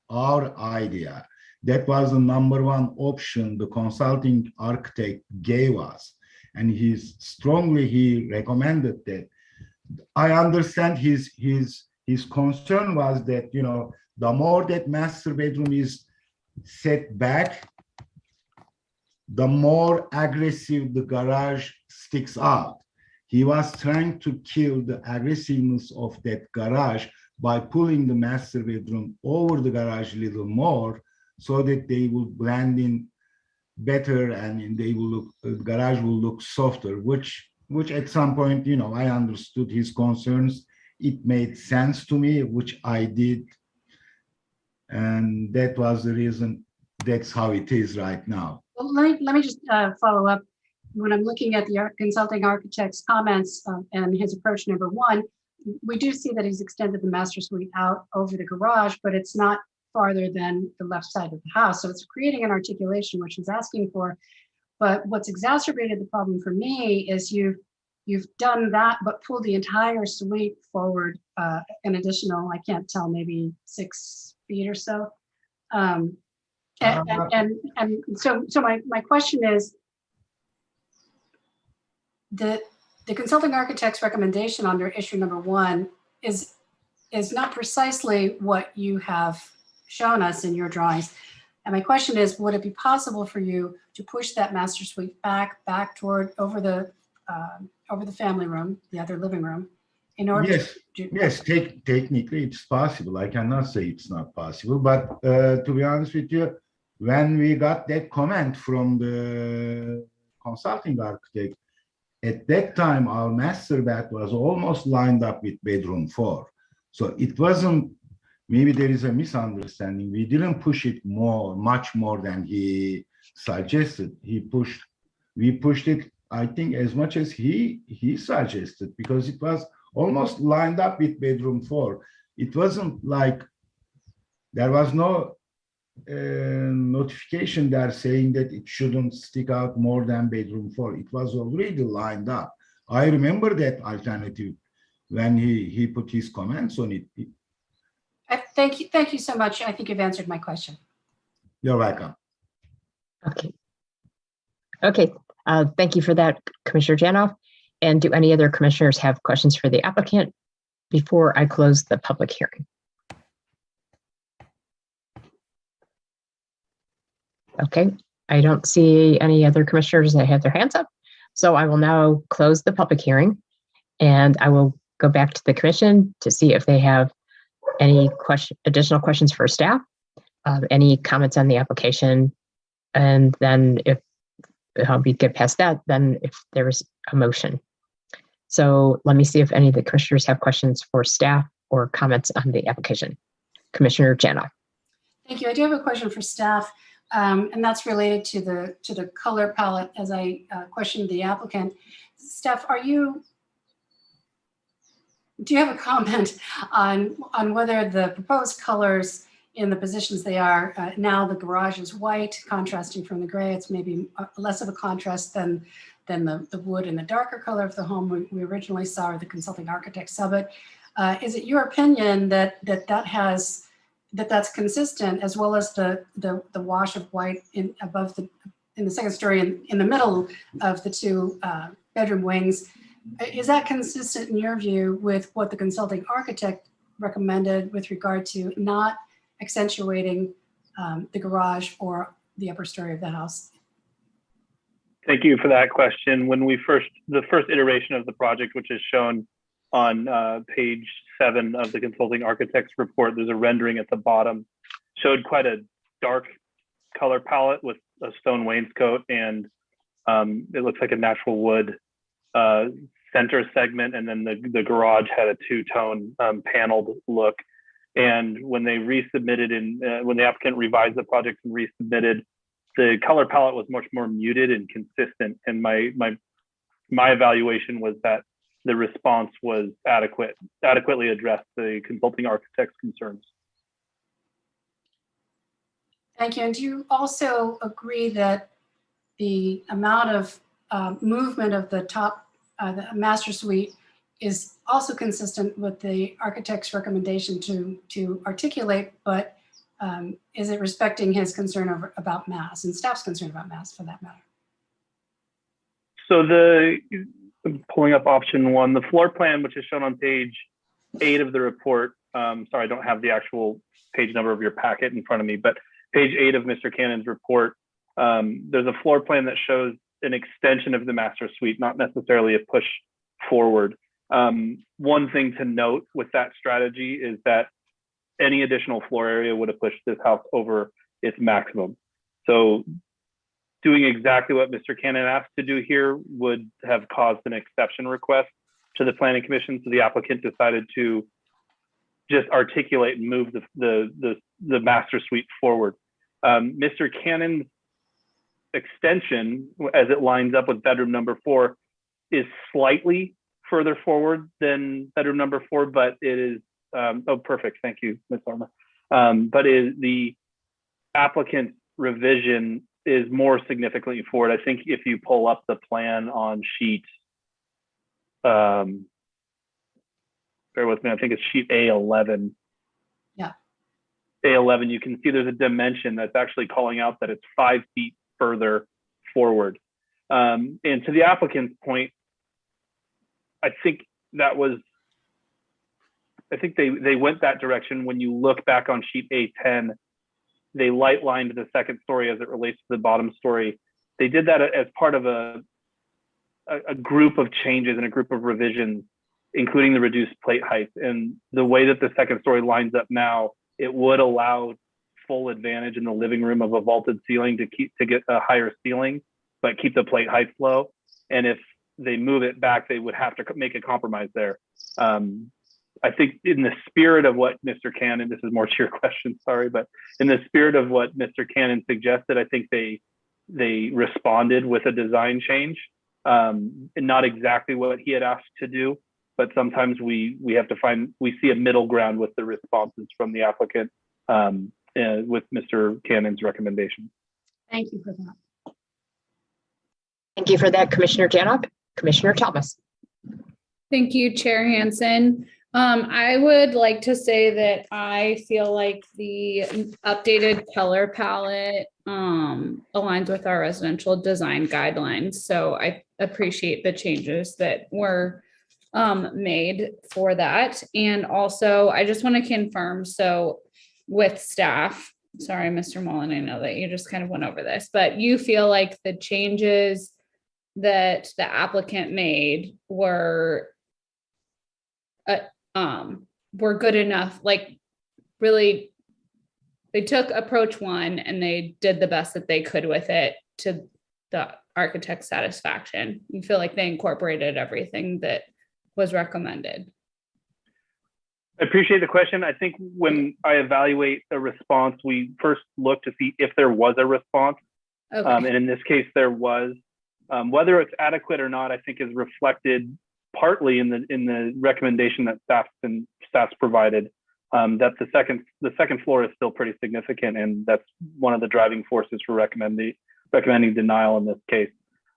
S10: our idea. That was the number one option the consulting architect gave us. And he recommended that. I understand his concern was that, the more that master bedroom is set back, the more aggressive the garage sticks out. He was trying to kill the aggressiveness of that garage by pulling the master bedroom over the garage a little more so that they will blend in better and they will look, the garage will look softer, which at some point, I understood his concerns. It made sense to me, which I did. And that was the reason. That's how it is right now.
S3: Well, let me just follow up. When I'm looking at the consulting architect's comments and his approach number one, we do see that he's extended the master suite out over the garage, but it's not farther than the left side of the house. So it's creating an articulation, which he's asking for. But what's exacerbated the problem for me is you've done that, but pulled the entire suite forward an additional, I can't tell, maybe 6 feet or so. And so my question is, the consulting architect's recommendation under issue number one is not precisely what you have shown us in your drawings. And my question is, would it be possible for you to push that master suite back toward over the family room, the other living room, in order
S10: Yes, technically it's possible. I cannot say it's not possible, but to be honest with you, when we got that comment from the consulting architect, at that time, our master bath was almost lined up with bedroom 4. So it wasn't, maybe there is a misunderstanding. We didn't push it much more than he suggested. We pushed it, I think, as much as he suggested, because it was almost lined up with bedroom 4. It wasn't like there was no notification there saying that it shouldn't stick out more than bedroom 4. It was already lined up. I remember that alternative when he put his comments on it.
S3: Thank you so much. I think you've answered my question.
S10: You're welcome.
S1: Okay. Thank you for that, Commissioner Janoff. And do any other commissioners have questions for the applicant before I close the public hearing? Okay, I don't see any other commissioners that have their hands up. So I will now close the public hearing and I will go back to the commission to see if they have any additional questions for staff, any comments on the application. And then if we get past that, then if there's a motion. So let me see if any of the commissioners have questions for staff or comments on the application. Commissioner Janoff.
S3: Thank you. I do have a question for staff. And that's related to the color palette as I questioned the applicant. Steph, do you have a comment on whether the proposed colors in the positions they are now? The garage is white, contrasting from the gray. It's maybe less of a contrast than the wood and the darker color of the home we originally saw, or the consulting architect saw. But is it your opinion that's consistent, as well as the wash of white in the second story in the middle of the two bedroom wings? Is that consistent in your view with what the consulting architect recommended with regard to not accentuating the garage or the upper story of the house?
S6: Thank you for that question. When the first iteration of the project, which is shown on page 7 of the consulting architect's report, there's a rendering at the bottom, showed quite a dark color palette with a stone wainscot, and it looks like a natural wood center segment, and then the garage had a two-tone paneled look. And when they resubmitted when the applicant revised the project and resubmitted, the color palette was much more muted and consistent. And my evaluation was that the response was adequately addressed the consulting architect's concerns.
S3: Thank you. And do you also agree that the amount of movement of the top, the master suite is also consistent with the architect's recommendation to articulate, but is it respecting his concern about mass and staff's concern about mass for that matter?
S6: So I'm pulling up option 1, the floor plan, which is shown on page 8 of the report. Sorry, I don't have the actual page number of your packet in front of me, but page 8 of Mr. Cannon's report, there's a floor plan that shows an extension of the master suite, not necessarily a push forward. One thing to note with that strategy is that any additional floor area would have pushed this house over its maximum. So doing exactly what Mr. Cannon asked to do here would have caused an exception request to the Planning Commission. So the applicant decided to just articulate and move the master suite forward. Mr. Cannon's extension, as it lines up with bedroom number 4, is slightly further forward than bedroom number 4, but it is, oh, perfect, thank you, Ms. Arma. But the applicant's revision is more significantly forward. I think if you pull up the plan on sheet, bear with me, I think it's sheet A11.
S3: Yeah.
S6: A11, you can see there's a dimension that's actually calling out that it's 5 feet further forward. And to the applicant's point, I think they went that direction. When you look back on sheet A10, they light lined the second story as it relates to the bottom story. They did that as part of a group of changes and a group of revisions, including the reduced plate height. And the way that the second story lines up now, it would allow full advantage in the living room of a vaulted ceiling to get a higher ceiling, but keep the plate height low. And if they move it back, they would have to make a compromise there. I think in the spirit of what Mr. Cannon, this is more to your question, sorry, but in the spirit of what Mr. Cannon suggested, I think they responded with a design change, and not exactly what he had asked to do, but sometimes we see a middle ground with the responses from the applicant with Mr. Cannon's recommendation.
S3: Thank you for that.
S1: Thank you for that, Commissioner Janoff. Commissioner Thomas.
S11: Thank you, Chair Hansen. I would like to say that I feel like the updated color palette aligns with our residential design guidelines. So I appreciate the changes that were made for that. And also, I just want to confirm, so with staff, sorry, Mr. Mullen, I know that you just kind of went over this, but you feel like the changes that the applicant made were good enough, like really they took approach 1 and they did the best that they could with it to the architect's satisfaction. You feel like they incorporated everything that was recommended?
S6: I appreciate the question. I think when I evaluate a response, we first look to see if there was a response.
S11: Okay.
S6: And in this case, there was. Whether it's adequate or not, I think is reflected partly in the recommendation that staff's provided. That the second floor is still pretty significant, and that's one of the driving forces for recommending denial in this case.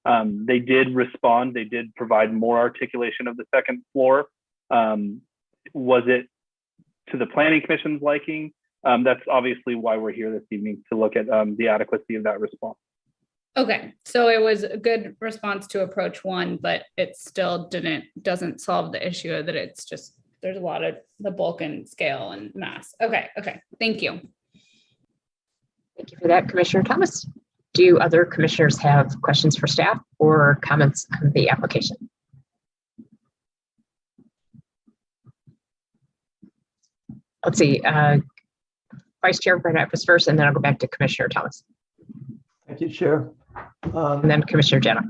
S6: They did respond. They did provide more articulation of the second floor. Was it to the Planning Commission's liking? That's obviously why we're here this evening, to look at the adequacy of that response.
S11: Okay, so it was a good response to approach 1, but it still doesn't solve the issue that it's just, there's a lot of the bulk and scale and mass. Okay, thank you.
S1: Thank you for that, Commissioner Thomas. Do other commissioners have questions for staff or comments on the application? Let's see, Vice Chair Burnett was first, and then I'll go back to Commissioner Thomas,
S9: Thank you, Chair.
S1: and then Commissioner Jenna.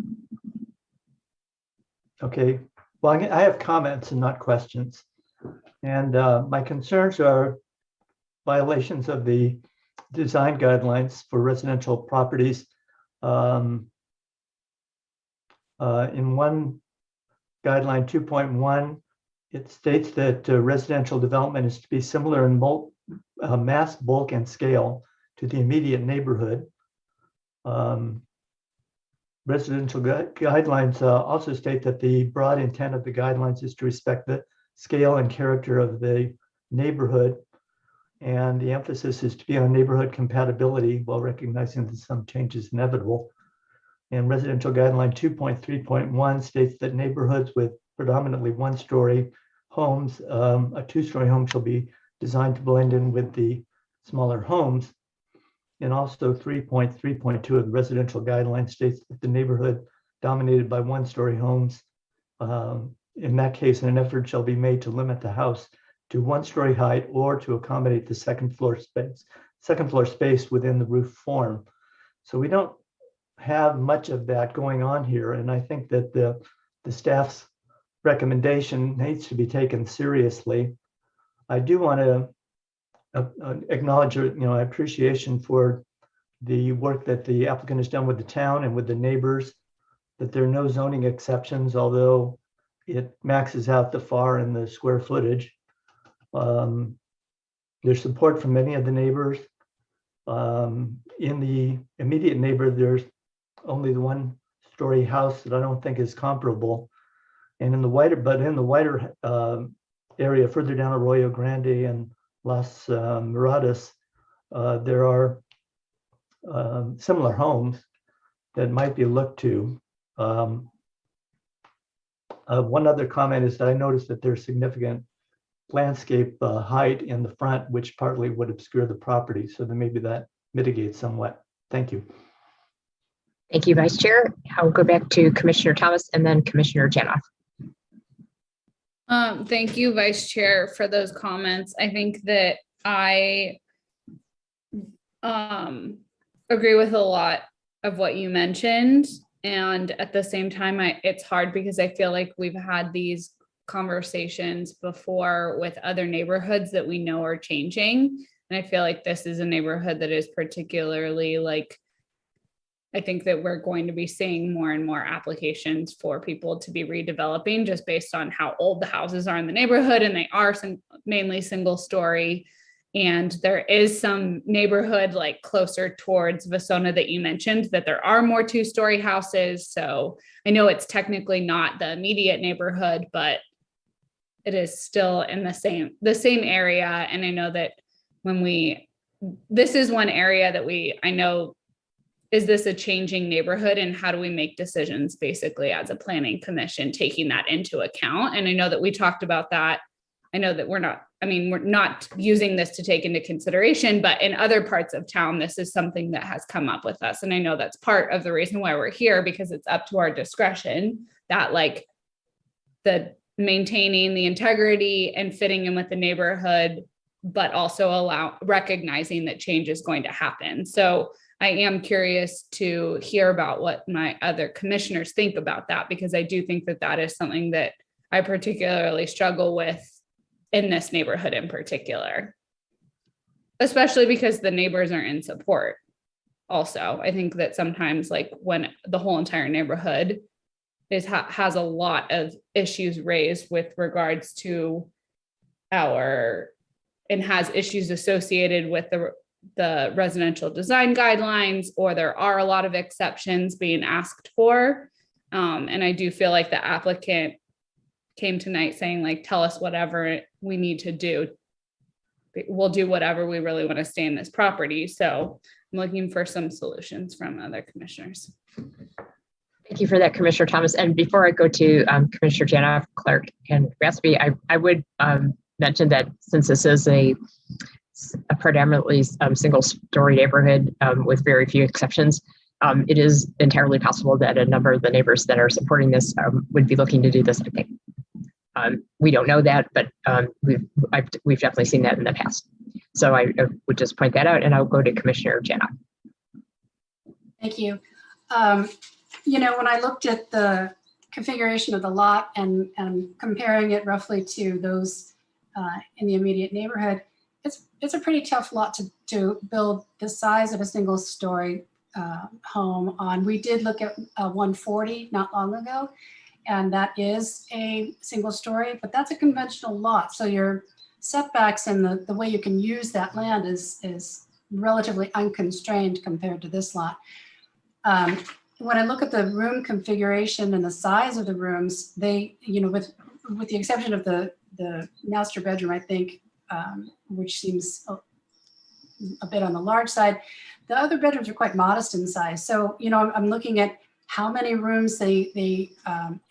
S9: Okay, well, I have comments and not questions. And my concerns are violations of the design guidelines for residential properties. In one guideline 2.1, it states that residential development is to be similar in mass, bulk, and scale to the immediate neighborhood. Residential guidelines also state that the broad intent of the guidelines is to respect the scale and character of the neighborhood. And the emphasis is to be on neighborhood compatibility while recognizing that some change is inevitable. And residential guideline 2.3.1 states that neighborhoods with predominantly one-story homes, a two-story home shall be designed to blend in with the smaller homes. And also 3.3.2 of the residential guideline states that the neighborhood dominated by one-story homes, in that case, an effort shall be made to limit the house to one-story height or to accommodate the second floor space within the roof form. So we don't have much of that going on here, and I think that the staff's recommendation needs to be taken seriously. I do want to acknowledge, appreciation for the work that the applicant has done with the town and with the neighbors, that there are no zoning exceptions, although it maxes out the FAR and the square footage. There's support from many of the neighbors. In the immediate neighborhood, there's only the one-story house that I don't think is comparable. And in the wider area further down Arroyo Grande and Las Miradas, there are similar homes that might be looked to. One other comment is that I noticed that there's significant landscape height in the front, which partly would obscure the property. So then maybe that mitigates somewhat. Thank you.
S1: Thank you, Vice Chair. I'll go back to Commissioner Thomas and then Commissioner Janoff.
S11: Thank you, Vice Chair, for those comments. I think that I agree with a lot of what you mentioned. And at the same time, it's hard because I feel like we've had these conversations before with other neighborhoods that we know are changing. And I feel like this is a neighborhood that is particularly I think that we're going to be seeing more and more applications for people to be redeveloping just based on how old the houses are in the neighborhood, and they are mainly single story. And there is some neighborhood closer towards Vasona that you mentioned that there are more two-story houses. So I know it's technically not the immediate neighborhood, but it is still in the same area. And I know that this is one area that I know, is this a changing neighborhood, and how do we make decisions basically as a planning commission, taking that into account? And I know that we talked about that. I know that we're not using this to take into consideration, but in other parts of town, this is something that has come up with us. And I know that's part of the reason why we're here, because it's up to our discretion that the maintaining the integrity and fitting in with the neighborhood, but also recognizing that change is going to happen. So I am curious to hear about what my other commissioners think about that, because I do think that that is something that I particularly struggle with in this neighborhood in particular, especially because the neighbors are in support. Also, I think that sometimes when the whole entire neighborhood has a lot of issues raised with regards to and has issues associated with the residential design guidelines, or there are a lot of exceptions being asked for. And I do feel like the applicant came tonight saying tell us whatever we need to do. We'll do whatever we really want to stay in this property. So I'm looking for some solutions from other commissioners.
S1: Thank you for that, Commissioner Thomas. And before I go to Commissioner Janoff, Clark, and Raspy, I would mention that since this is a predominantly single-story neighborhood with very few exceptions, it is entirely possible that a number of the neighbors that are supporting this would be looking to do the same thing. We don't know that, but we've definitely seen that in the past. So I would just point that out, and I'll go to Commissioner Janoff.
S3: Thank you. You know, when I looked at the configuration of the lot and comparing it roughly to those in the immediate neighborhood, it's a pretty tough lot to build the size of a single story home on. We did look at 140 not long ago, and that is a single story, but that's a conventional lot. So your setbacks and the way you can use that land is relatively unconstrained compared to this lot. When I look at the room configuration and the size of the rooms, they, you know, with the exception of the master bedroom, I think, which seems a bit on the large side, the other bedrooms are quite modest in size. So, you know, I'm looking at how many rooms the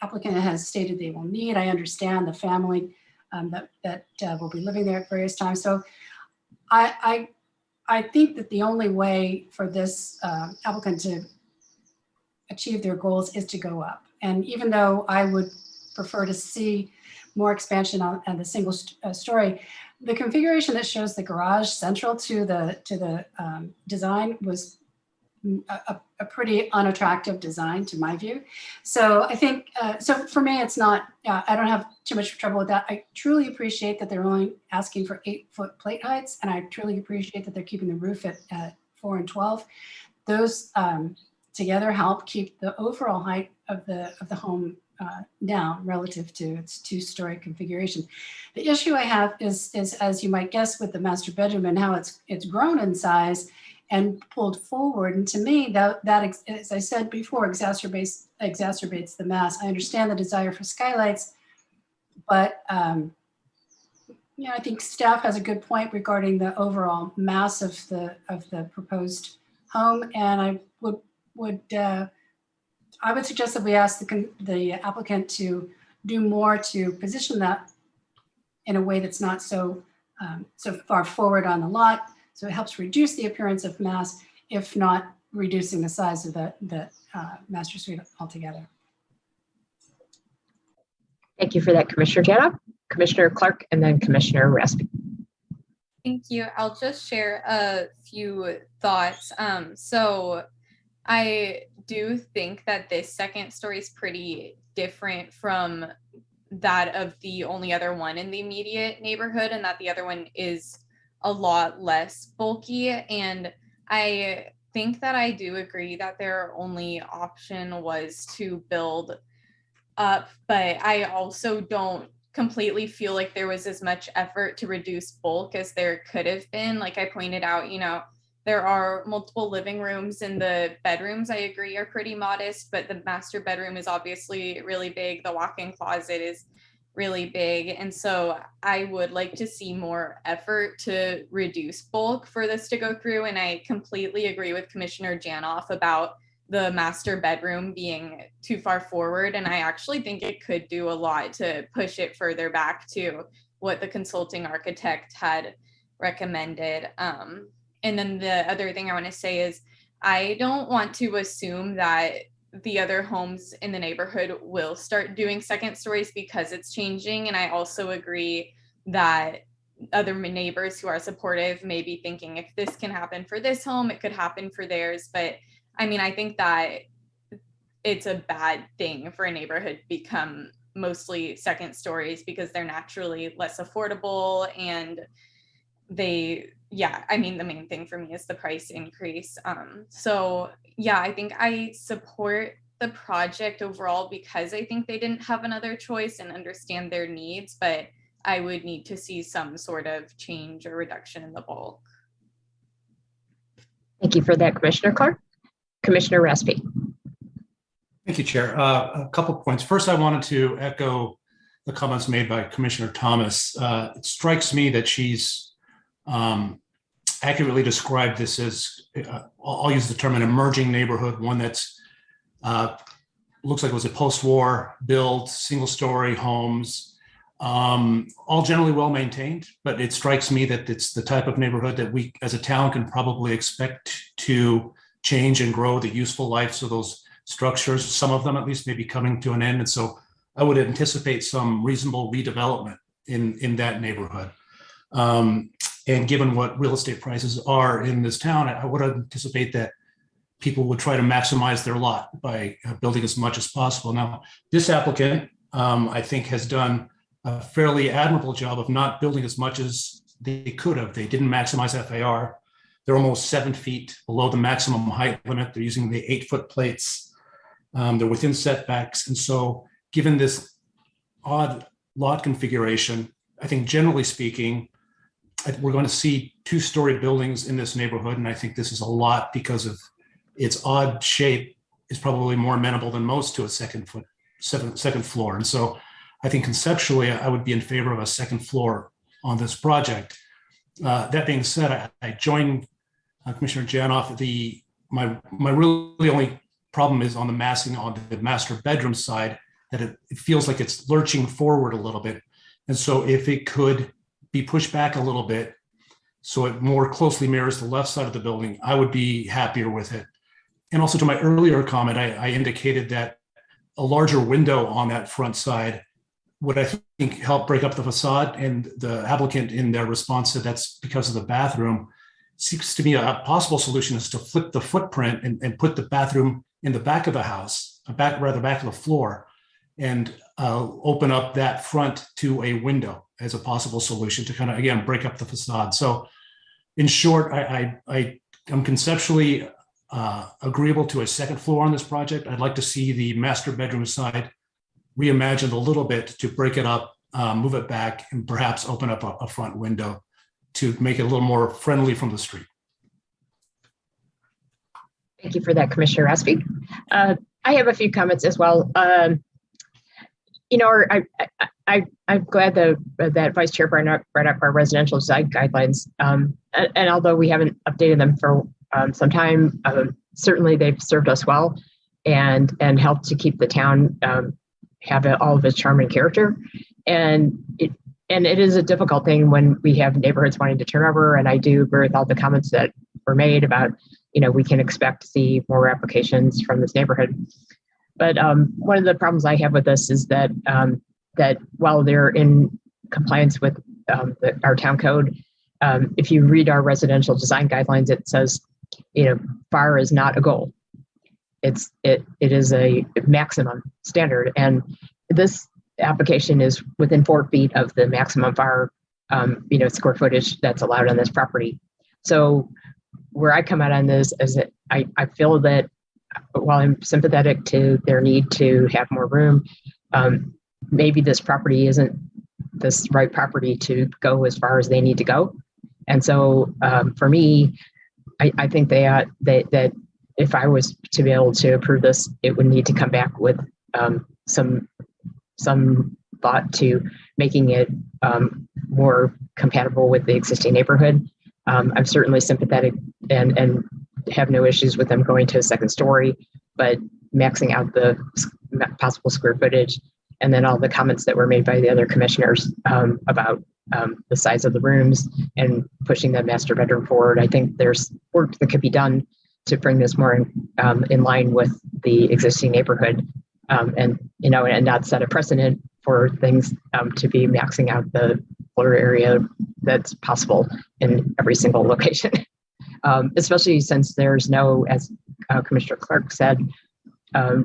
S3: applicant has stated they will need. I understand the family that will be living there at various times. So I think that the only way for this applicant to achieve their goals is to go up. And even though I would prefer to see more expansion on the single story, the configuration that shows the garage central to the design was a pretty unattractive design to my view. So I think, so for me, it's not, I don't have too much trouble with that. I truly appreciate that they're only asking for 8-foot plate heights. And I truly appreciate that they're keeping the roof at 4 and 12. Those together help keep the overall height of the home down relative to its 2-story configuration. The issue I have is, as you might guess, with the master bedroom and how it's grown in size and pulled forward. And to me, that as I said before, exacerbates the mass. I understand the desire for skylights, but you know, I think staff has a good point regarding the overall mass of the proposed home, and I would suggest that we ask the applicant to do more to position that in a way that's not so far forward on the lot, so it helps reduce the appearance of mass, if not reducing the size of the master suite altogether.
S1: Thank you for that, Commissioner Janoff. Commissioner Clark, and then Commissioner Raspy.
S8: Thank you. I'll just share a few thoughts. So I do think that this second story is pretty different from that of the only other one in the immediate neighborhood, and that the other one is a lot less bulky. And I think that I do agree that their only option was to build up, but I also don't completely feel like there was as much effort to reduce bulk as there could have been. Like I pointed out, you know, there are multiple living rooms, and the bedrooms, I agree, are pretty modest, but the master bedroom is obviously really big. The walk-in closet is really big. And so I would like to see more effort to reduce bulk for this to go through. And I completely agree with Commissioner Janoff about the master bedroom being too far forward. And I actually think it could do a lot to push it further back to what the consulting architect had recommended. And then the other thing I want to say is I don't want to assume that the other homes in the neighborhood will start doing second stories because it's changing. And I also agree that other neighbors who are supportive may be thinking, if this can happen for this home, it could happen for theirs. But I mean, I think that it's a bad thing for a neighborhood to become mostly second stories because they're naturally less affordable, and I mean, the main thing for me is the price increase. So yeah, I think I support the project overall because I think they didn't have another choice and understand their needs, but I would need to see some sort of change or reduction in the bulk.
S1: Thank you for that, Commissioner Clark. Commissioner Raspy.
S4: Thank you, Chair. A couple points. First, I wanted to echo the comments made by Commissioner Thomas. It strikes me that she's accurately described this as, I'll use the term, an emerging neighborhood, one that's looks like it was a post-war build, single-story homes, all generally well-maintained, but it strikes me that it's the type of neighborhood that we as a town can probably expect to change and grow the useful lives of those structures. Some of them at least may be coming to an end. And so I would anticipate some reasonable redevelopment in that neighborhood. And given what real estate prices are in this town, I would anticipate that people would try to maximize their lot by building as much as possible. Now, this applicant, I think, has done a fairly admirable job of not building as much as they could have. They didn't maximize FAR. They're almost 7 feet below the maximum height limit. They're using the 8-foot plates. They're within setbacks. And so given this odd lot configuration, I think generally speaking, we're going to see 2-story buildings in this neighborhood. And I think this is a lot because of its odd shape is probably more amenable than most to a second floor. And so I think conceptually, I would be in favor of a second floor on this project. That being said, I joined Commissioner Janoff. My really only problem is on the massing on the master bedroom side, that it feels like it's lurching forward a little bit. And so if it could be pushed back a little bit so it more closely mirrors the left side of the building, I would be happier with it. And also to my earlier comment, I indicated that a larger window on that front side would, I think, help break up the facade. And the applicant in their response said that's because of the bathroom. Seems to me a possible solution is to flip the footprint and put the bathroom in the back of the house, back of the floor, and open up that front to a window as a possible solution to kind of, again, break up the facade. So in short, I'm conceptually agreeable to a second floor on this project. I'd like to see the master bedroom side reimagined a little bit to break it up, move it back, and perhaps open up a front window to make it a little more friendly from the street.
S1: Thank you for that, Commissioner Aspie. I have a few comments as well. I'm glad that Vice Chair brought up our residential design guidelines. And although we haven't updated them for some time, certainly they've served us well and helped to keep the town have all of its charm and character. And it is a difficult thing when we have neighborhoods wanting to turn over. And I do agree with all the comments that were made about, we can expect to see more applications from this neighborhood. But one of the problems I have with this is that while they're in compliance with our town code, if you read our residential design guidelines, it says, FAR is not a goal. It is a maximum standard, and this application is within 4 feet of the maximum FAR, square footage that's allowed on this property. So where I come out on this is that I feel that while I'm sympathetic to their need to have more room, maybe this property isn't this right property to go as far as they need to go. And so for me, I think that if I was to be able to approve this, it would need to come back with some thought to making it more compatible with the existing neighborhood. I'm certainly sympathetic and have no issues with them going to a second story, but maxing out the possible square footage, and then all the comments that were made by the other commissioners about the size of the rooms and pushing the master bedroom forward. I think there's work that could be done to bring this more in line with the existing neighborhood, and not set a precedent for things to be maxing out the floor area that's possible in every single location. Especially since there's no, as Commissioner Clark said,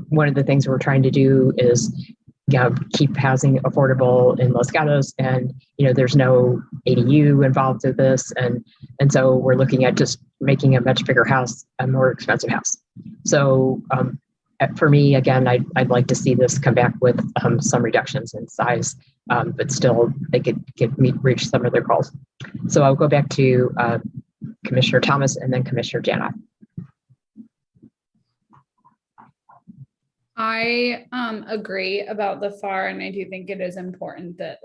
S1: one of the things we're trying to do is keep housing affordable in Los Gatos, and there's no ADU involved in this, and so we're looking at just making a much bigger house a more expensive house. So for me, again, I'd like to see this come back with some reductions in size, but still they could reach some of their goals. So I'll go back to Commissioner Thomas and then Commissioner Janoff.
S11: I agree about the FAR, and I do think it is important that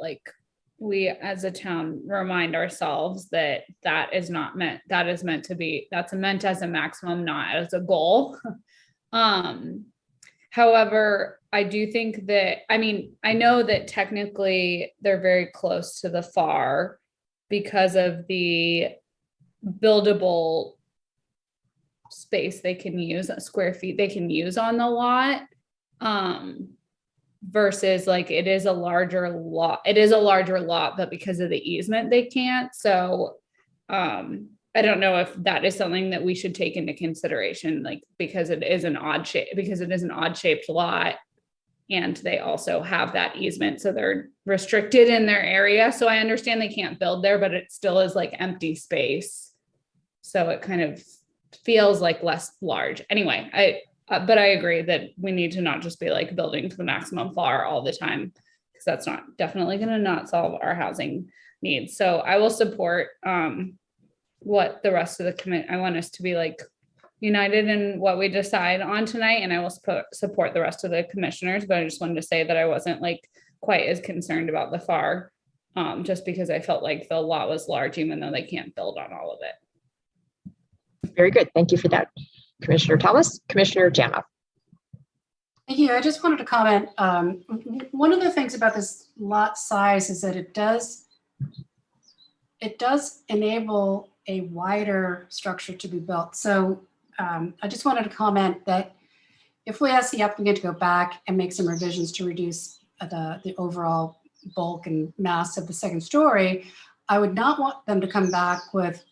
S11: we as a town remind ourselves that that's meant as a maximum, not as a goal. However, I do think that, I know that technically they're very close to the FAR because of the buildable space they can use, square feet they can use on the lot. Versus like it is a larger lot, but because of the easement, they can't. So I don't know if that is something that we should take into consideration, like because it is an odd shaped lot. And they also have that easement. So they're restricted in their area. So I understand they can't build there, but it still is like empty space. So it kind of feels like less large. Anyway, but I agree that we need to not just be like building to the maximum FAR all the time, because that's definitely going to not solve our housing needs. So I will support what the rest of the committee, I want us to be like united in what we decide on tonight, and I will support the rest of the commissioners, but I just wanted to say that I wasn't like quite as concerned about the FAR, just because I felt like the lot was large, even though they can't build on all of it.
S1: Very good. Thank you for that, Commissioner Thomas. Commissioner Janoff.
S3: Thank you. I just wanted to comment. One of the things about this lot size is that it does enable a wider structure to be built. So I just wanted to comment that if we ask the applicant to go back and make some revisions to reduce the overall bulk and mass of the second story, I would not want them to come back with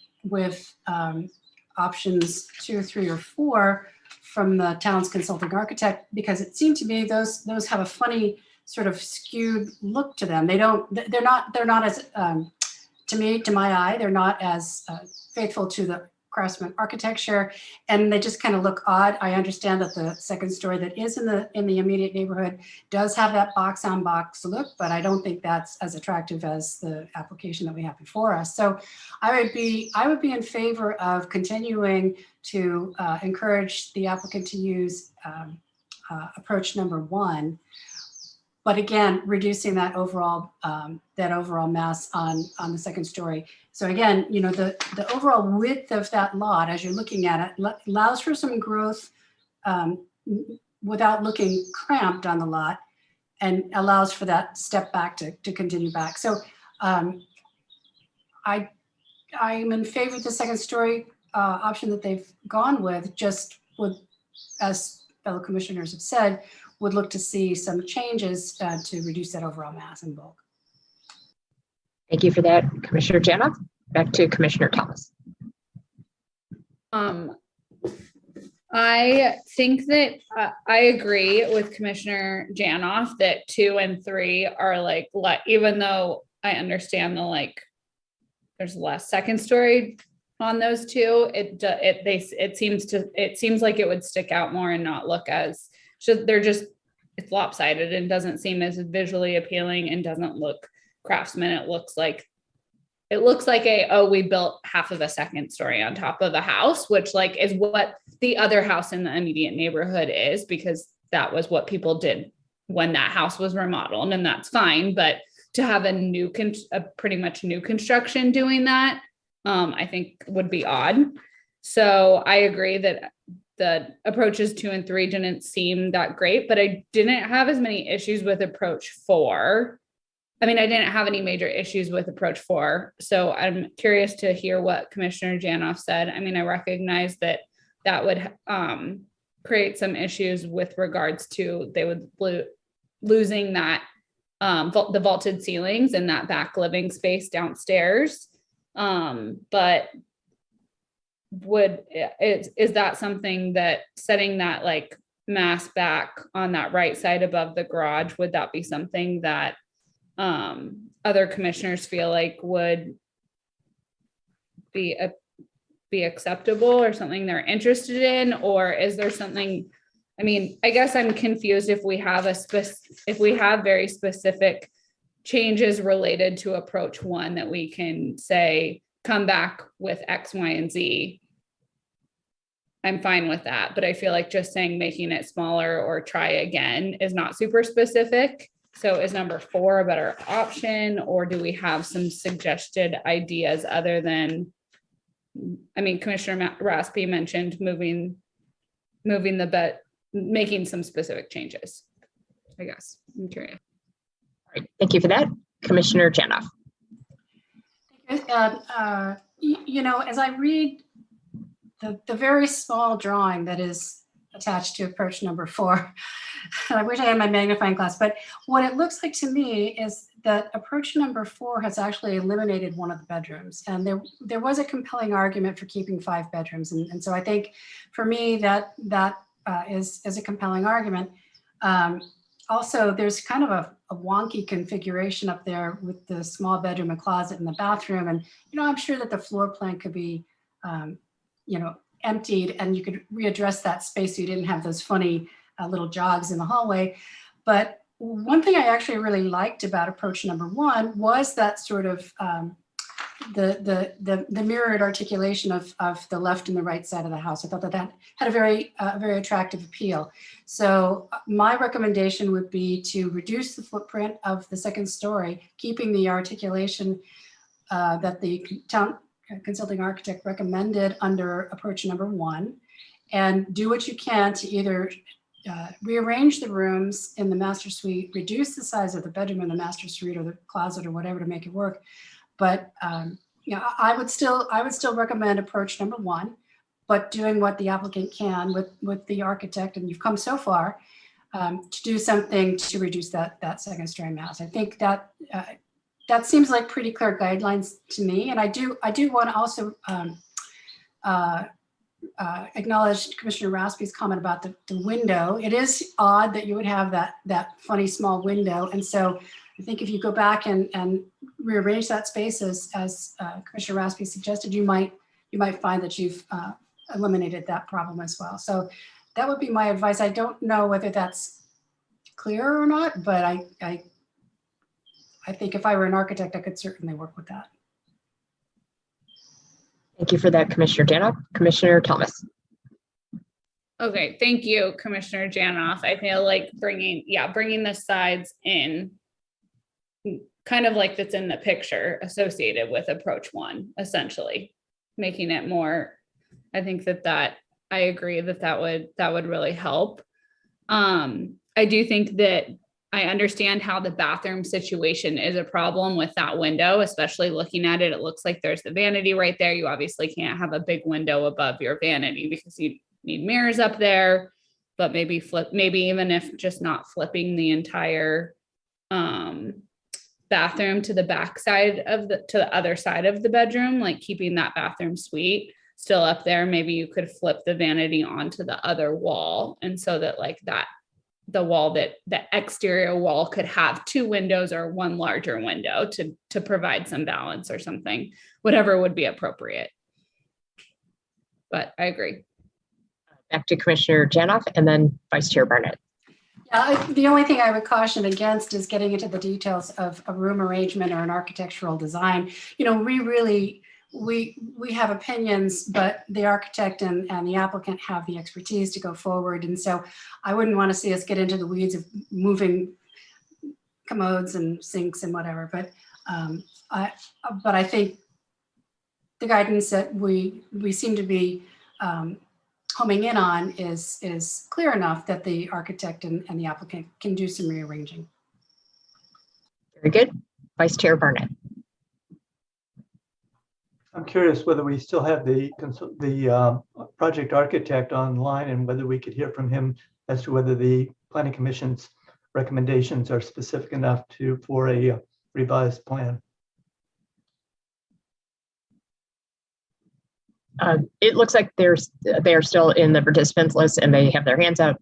S3: options 2, 3, or 4 from the town's consulting architect, because it seemed to me those have a funny sort of skewed look to them. They're not as to my eye, they're not as faithful to the craftsman architecture, and they just kind of look odd. I understand that the second story that is in the immediate neighborhood does have that box on box look, but I don't think that's as attractive as the application that we have before us. So I would be in favor of continuing to encourage the applicant to use approach number 1, but again, reducing that overall mass on the second story. So again, you know, the overall width of that lot, as you're looking at it, allows for some growth without looking cramped on the lot, and allows for that step back to continue back. So I'm in favor of the second story option that they've gone with, just would, as fellow commissioners have said, would look to see some changes to reduce that overall mass and bulk.
S1: Thank you for that, Commissioner Janoff. Back to Commissioner Thomas.
S11: I think that I agree with Commissioner Janoff that 2 and 3 are like, even though I understand there's less second story on those 2, it seems like it would stick out more and not look as, it's lopsided and doesn't seem as visually appealing and doesn't look craftsman. It looks like we built half of a second story on top of the house, which like is what the other house in the immediate neighborhood is, because that was what people did when that house was remodeled, and that's fine. But to have a pretty much new construction doing that, I think would be odd. So I agree that the approaches 2 and 3 didn't seem that great, but I didn't have as many issues with approach 4. I mean, I didn't have any major issues with approach 4. So I'm curious to hear what Commissioner Janoff said. I mean, I recognize that would create some issues with regards to they would losing that the vaulted ceilings and that back living space downstairs. But is that something that setting that like mass back on that right side above the garage, would that be something that other commissioners feel like would be acceptable or something they're interested in? Or is there something, I mean, I guess I'm confused if we have very specific changes related to approach 1 that we can say, come back with X, Y, and Z. I'm fine with that, but I feel like just saying making it smaller or try again is not super specific. So is number 4 a better option, or do we have some suggested ideas other than, I mean, Commissioner Raspy mentioned moving the bed, making some specific changes, I guess. I'm curious.
S1: All right, thank you for that. Commissioner Janoff.
S3: You know, as I read the very small drawing that is attached to approach number 4. I wish I had my magnifying glass, but what it looks like to me is that approach number 4 has actually eliminated one of the bedrooms. And there was a compelling argument for keeping 5 bedrooms. And so I think for me that is a compelling argument. Also, there's kind of a wonky configuration up there with the small bedroom and closet in the bathroom. And, I'm sure that the floor plan could be, emptied and you could readdress that space so you didn't have those funny little jogs in the hallway. But one thing I actually really liked about approach number 1 was that sort of the mirrored articulation of the left and the right side of the house. I thought that had a very attractive appeal. So my recommendation would be to reduce the footprint of the second story, keeping the articulation that the town consulting architect recommended under approach number 1, and do what you can to either rearrange the rooms in the master suite, reduce the size of the bedroom in the master suite or the closet or whatever to make it work. But I would still recommend approach number 1, but doing what the applicant can with the architect, and you've come so far, to do something to reduce that second story mass. I think that that seems like pretty clear guidelines to me. And I do want to also acknowledge Commissioner Raspi's comment about the window. It is odd that you would have that funny small window. And so I think if you go back and rearrange that space as Commissioner Raspi suggested, you might find that you've eliminated that problem as well. So that would be my advice. I don't know whether that's clear or not, but I think if I were an architect, I could certainly work with that.
S1: Thank you for that, Commissioner Janoff. Commissioner Thomas.
S11: Okay, thank you, Commissioner Janoff. I feel like bringing the sides in, kind of like that's in the picture associated with approach 1, essentially making it more. I think that I agree that would really help. I do think that I understand how the bathroom situation is a problem with that window, especially looking at it. It looks like there's the vanity right there. You obviously can't have a big window above your vanity because you need mirrors up there, but maybe even if just not flipping the entire bathroom to the back side to the other side of the bedroom, like keeping that bathroom suite still up there. Maybe you could flip the vanity onto the other wall. And so that the exterior wall could have 2 windows or 1 larger window to provide some balance or something, whatever would be appropriate. But I agree.
S1: Back to Commissioner Janoff and then Vice Chair Barnett.
S3: Yeah, the only thing I would caution against is getting into the details of a room arrangement or an architectural design. We have opinions, but the architect and the applicant have the expertise to go forward. And so I wouldn't want to see us get into the weeds of moving commodes and sinks and whatever. But I think the guidance that we seem to be homing in on is clear enough that the architect and the applicant can do some rearranging.
S1: Very good. Vice Chair Barnett.
S9: I'm curious whether we still have the project architect online and whether we could hear from him as to whether the Planning Commission's recommendations are specific enough for a revised plan.
S1: It looks like they are still in the participants list and they have their hands up.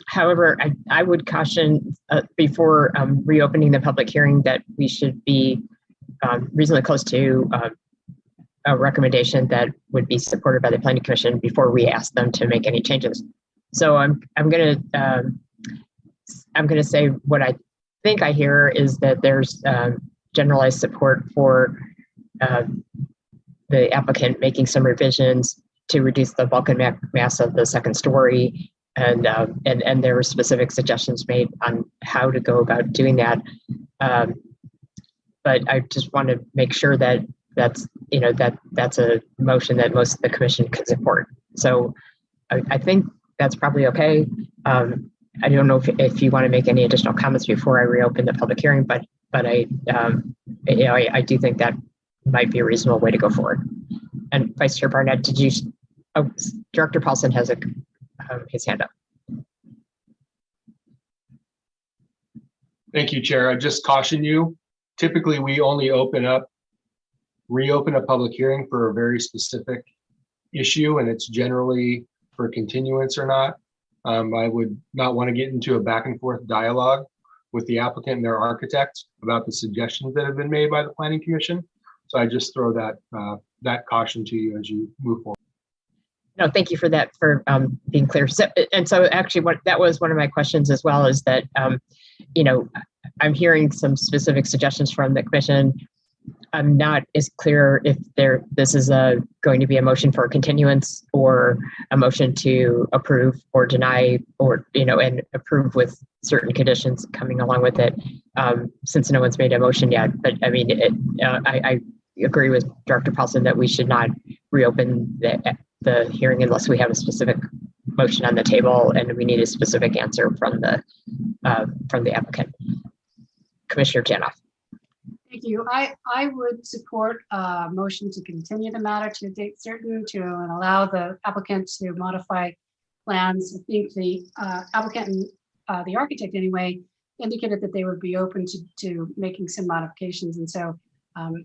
S1: However, I would caution before reopening the public hearing that we should be reasonably close to a recommendation that would be supported by the Planning Commission before we ask them to make any changes. So I'm going to say what I think I hear is that there's generalized support for the applicant making some revisions to reduce the bulk and mass of the second story, and there were specific suggestions made on how to go about doing that. But I just want to make sure that that's a motion that most of the commission could support. So I think that's probably okay. I don't know if you want to make any additional comments before I reopen the public hearing, but I do think that might be a reasonable way to go forward. And Vice Chair Barnett, did you Oh, Director Paulson has his hand up.
S12: Thank you, Chair. I just caution you, typically we only reopen a public hearing for a very specific issue, and it's generally for continuance or not. I would not want to get into a back and forth dialogue with the applicant and their architect about the suggestions that have been made by the Planning Commission. So I just throw that caution to you as you move forward.
S1: No, thank you for that, for being clear. So actually, that was one of my questions as well, is that, I'm hearing some specific suggestions from the commission. I'm not as clear if this is going to be a motion for a continuance or a motion to approve or deny, or, and approve with certain conditions coming along with it, since no one's made a motion yet. But I mean, I agree with Dr. Paulson that we should not reopen the hearing unless we have a specific motion on the table and we need a specific answer from the applicant. Commissioner Janoff.
S3: Thank you. I would support a motion to continue the matter to a date certain to allow the applicant to modify plans. I think the applicant and the architect anyway indicated that they would be open to making some modifications. And so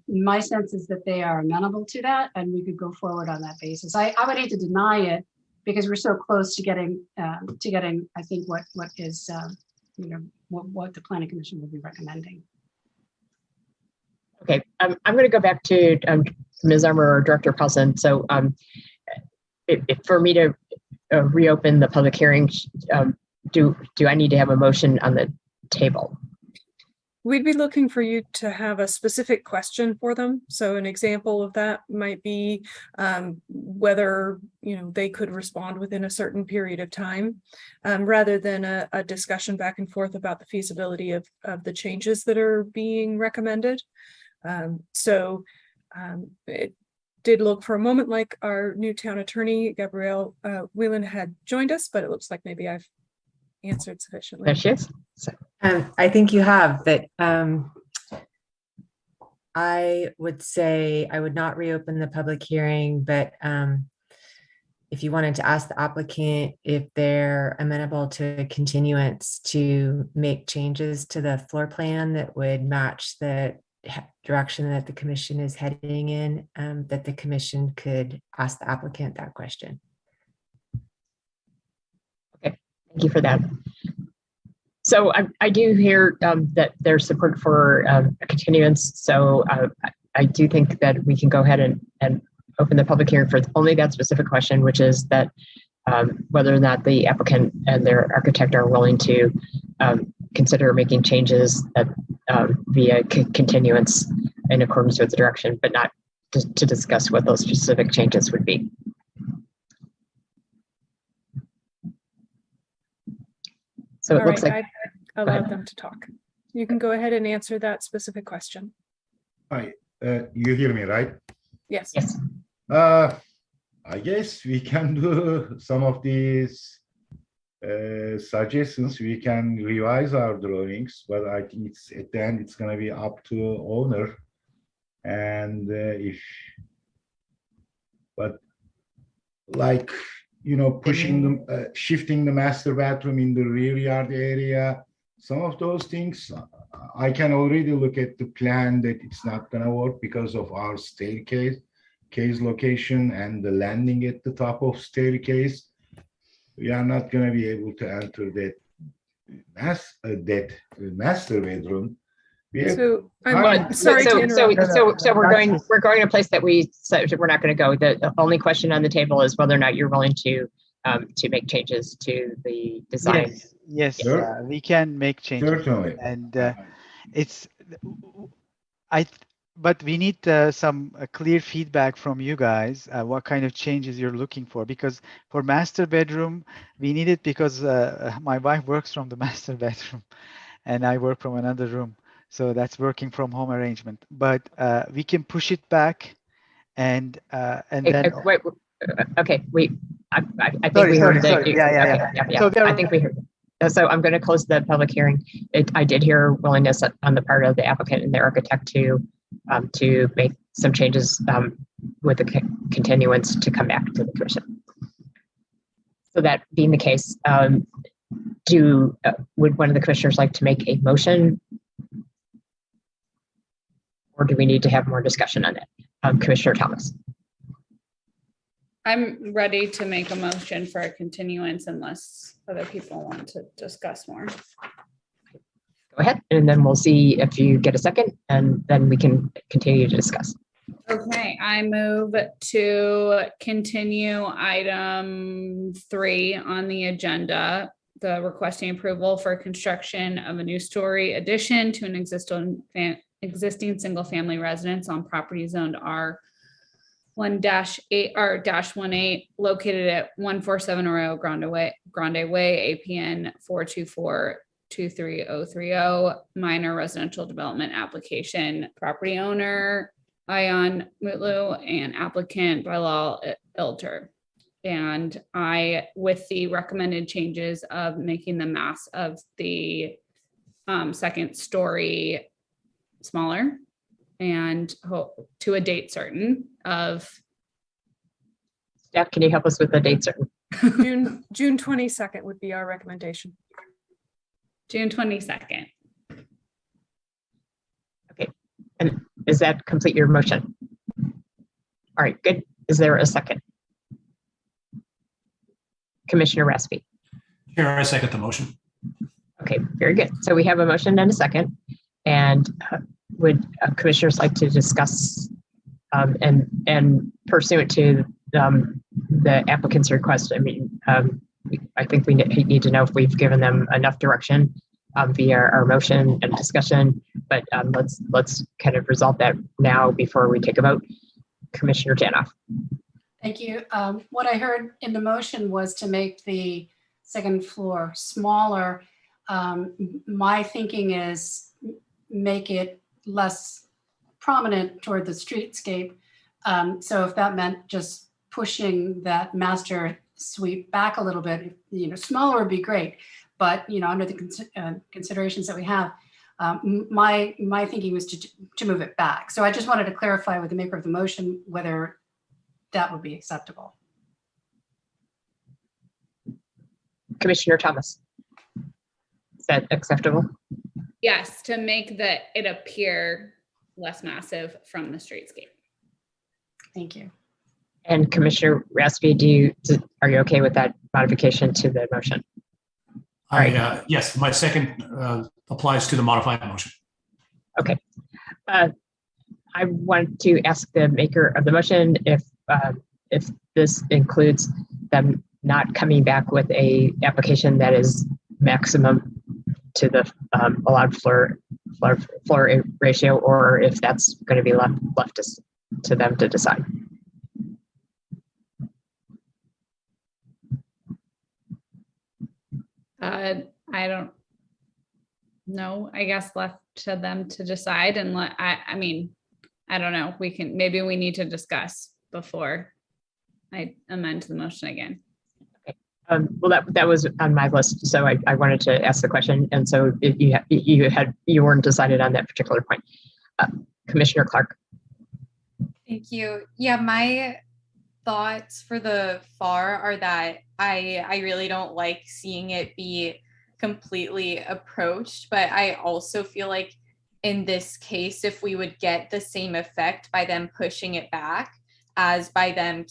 S3: my sense is that they are amenable to that and we could go forward on that basis. I would hate to deny it because we're so close to getting I think what is what the Planning Commission will be recommending.
S1: Okay, I'm going to go back to Ms. Armour or Director Paulson. So for me to reopen the public hearing, do I need to have a motion on the table?
S2: We'd be looking for you to have a specific question for them. So an example of that might be whether they could respond within a certain period of time, rather than a discussion back and forth about the feasibility of the changes that are being recommended. It did look for a moment like our new town attorney, Gabrielle Whelan, had joined us, but it looks like maybe I've answered sufficiently.
S1: There she is. So.
S13: I think you have, but I would say I would not reopen the public hearing, but if you wanted to ask the applicant if they're amenable to continuance to make changes to the floor plan that would match the direction that the commission is heading in, that the commission could ask the applicant that question.
S1: Okay, thank you for that. So I do hear that there's support for a continuance. So I do think that we can go ahead and open the public hearing for only that specific question, which is that whether or not the applicant and their architect are willing to consider making changes via continuance in accordance with the direction, but not to discuss what those specific changes would be. So it looks like
S2: I allowed them to talk. You can go ahead and answer that specific question.
S10: Hi, you hear me, right?
S2: Yes.
S1: Yes.
S10: I guess we can do some of these suggestions. We can revise our drawings, but I think it's at the end it's going to be up to owner. And pushing them, shifting the master bathroom in the rear yard area, some of those things, I can already look at the plan that it's not going to work because of our staircase location and the landing at the top of staircase. We are not going to be able to enter that master bedroom.
S2: So I'm sorry to interrupt.
S1: So we're going to a place that we said we're not going to go. The only question on the table is whether or not you're willing to make changes to the design.
S7: Yes,
S10: Sure.
S7: we can make changes.
S10: Certainly.
S7: And but we need some clear feedback from you guys, what kind of changes you're looking for. Because for master bedroom, we need it because my wife works from the master bedroom and I work from another room. So that's working from home arrangement. But we can push it back and then.
S1: Wait, okay, I think we heard that.
S7: Yeah. So
S1: I think we heard. So I'm going to close the public hearing. I did hear willingness on the part of the applicant and the architect to make some changes with the continuance to come back to the commission. So that being the case, would one of the commissioners like to make a motion? Or do we need to have more discussion on it? Commissioner Thomas.
S11: I'm ready to make a motion for a continuance unless other people want to discuss more.
S1: Go ahead, and then we'll see if you get a second, and then we can continue to discuss.
S11: Okay, I move to continue item 3 on the agenda, the requesting approval for construction of a new story addition to an existing single-family residence on property zoned R1-8 or -18 located at 147 Arroyo Grande Way, APN 424-23030, minor residential development application, property owner Ion Mutlu and applicant Bilal Ilter. And I, with the recommended changes of making the mass of the second story smaller and to a date certain of.
S1: Staff, can you help us with the date certain?
S2: June 22nd would be our recommendation.
S11: June 22nd.
S1: Okay, and does that complete your motion? All right, good. Is there a second? Commissioner Raspy.
S4: Chair, I second the motion.
S1: Okay, very good. So we have a motion and a second. And would commissioners like to discuss and pursuant to the applicant's request? I mean, I think we need to know if we've given them enough direction via our motion and discussion, but let's kind of resolve that now before we take a vote. Commissioner Janoff.
S3: Thank you. What I heard in the motion was to make the second floor smaller. My thinking is make it less prominent toward the streetscape. So if that meant just pushing that master suite back a little bit, smaller would be great. But under the considerations that we have, my thinking was to move it back. So I just wanted to clarify with the maker of the motion whether that would be acceptable.
S1: Commissioner Thomas, is that acceptable?
S11: Yes, to make it appear less massive from the streetscape.
S3: Thank you.
S1: And Commissioner Raspy, are you okay with that modification to the motion? All right.
S4: Yes, my second applies to the modified motion.
S1: Okay. I want to ask the maker of the motion if this includes them not coming back with a application that is maximum to the allowed floor ratio, or if that's going to be left to them to decide.
S11: I don't know. I guess left to them to decide, and I mean, I don't know. Maybe we need to discuss before I amend the motion again.
S1: Okay. Well, that was on my list, so I wanted to ask the question, and so you weren't decided on that particular point. Commissioner Clark.
S8: Thank you. Yeah, my thoughts for the FAR are that I really don't like seeing it be completely approached, but I also feel like in this case, if we would get the same effect by them pushing it back as by them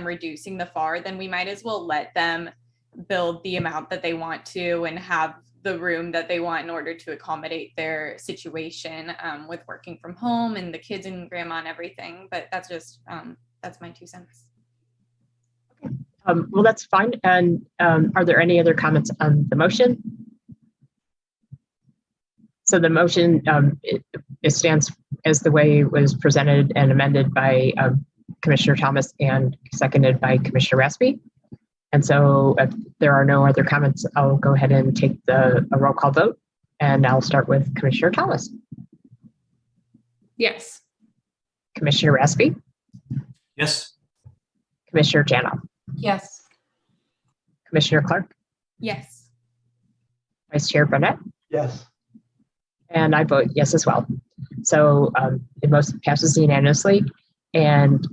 S8: reducing the FAR, then we might as well let them build the amount that they want to and have the room that they want in order to accommodate their situation with working from home and the kids and grandma and everything. But that's just, that's my 2 cents.
S1: Well, that's fine. And are there any other comments on the motion? So the motion, it stands as the way it was presented and amended by Commissioner Thomas and seconded by Commissioner Raspy. And so if there are no other comments, I'll go ahead and take a roll call vote. And I'll start with Commissioner Thomas.
S11: Yes.
S1: Commissioner Raspy.
S4: Yes.
S1: Commissioner Janoff.
S3: Yes.
S1: Commissioner Clark.
S8: Yes.
S1: Vice Chair Burnett.
S9: Yes.
S1: And I vote yes as well. So it most passes unanimously. And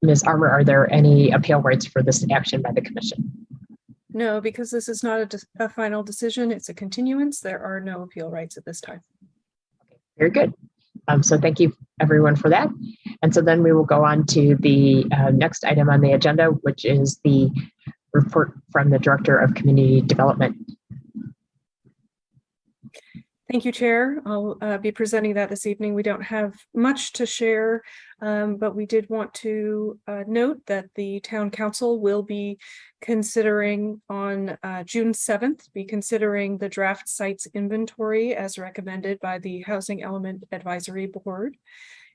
S1: Ms. Armour, are there any appeal rights for this action by the commission?
S2: No, because this is not a final decision, it's a continuance. There are no appeal rights at this time.
S1: Very good. So thank you everyone for that. And so then we will go on to the next item on the agenda, which is the report from the Director of Community Development.
S2: Thank you, Chair. I'll be presenting that this evening. We don't have much to share, but we did want to note that the Town Council will be considering on June 7th, be considering the draft sites inventory as recommended by the Housing Element Advisory Board.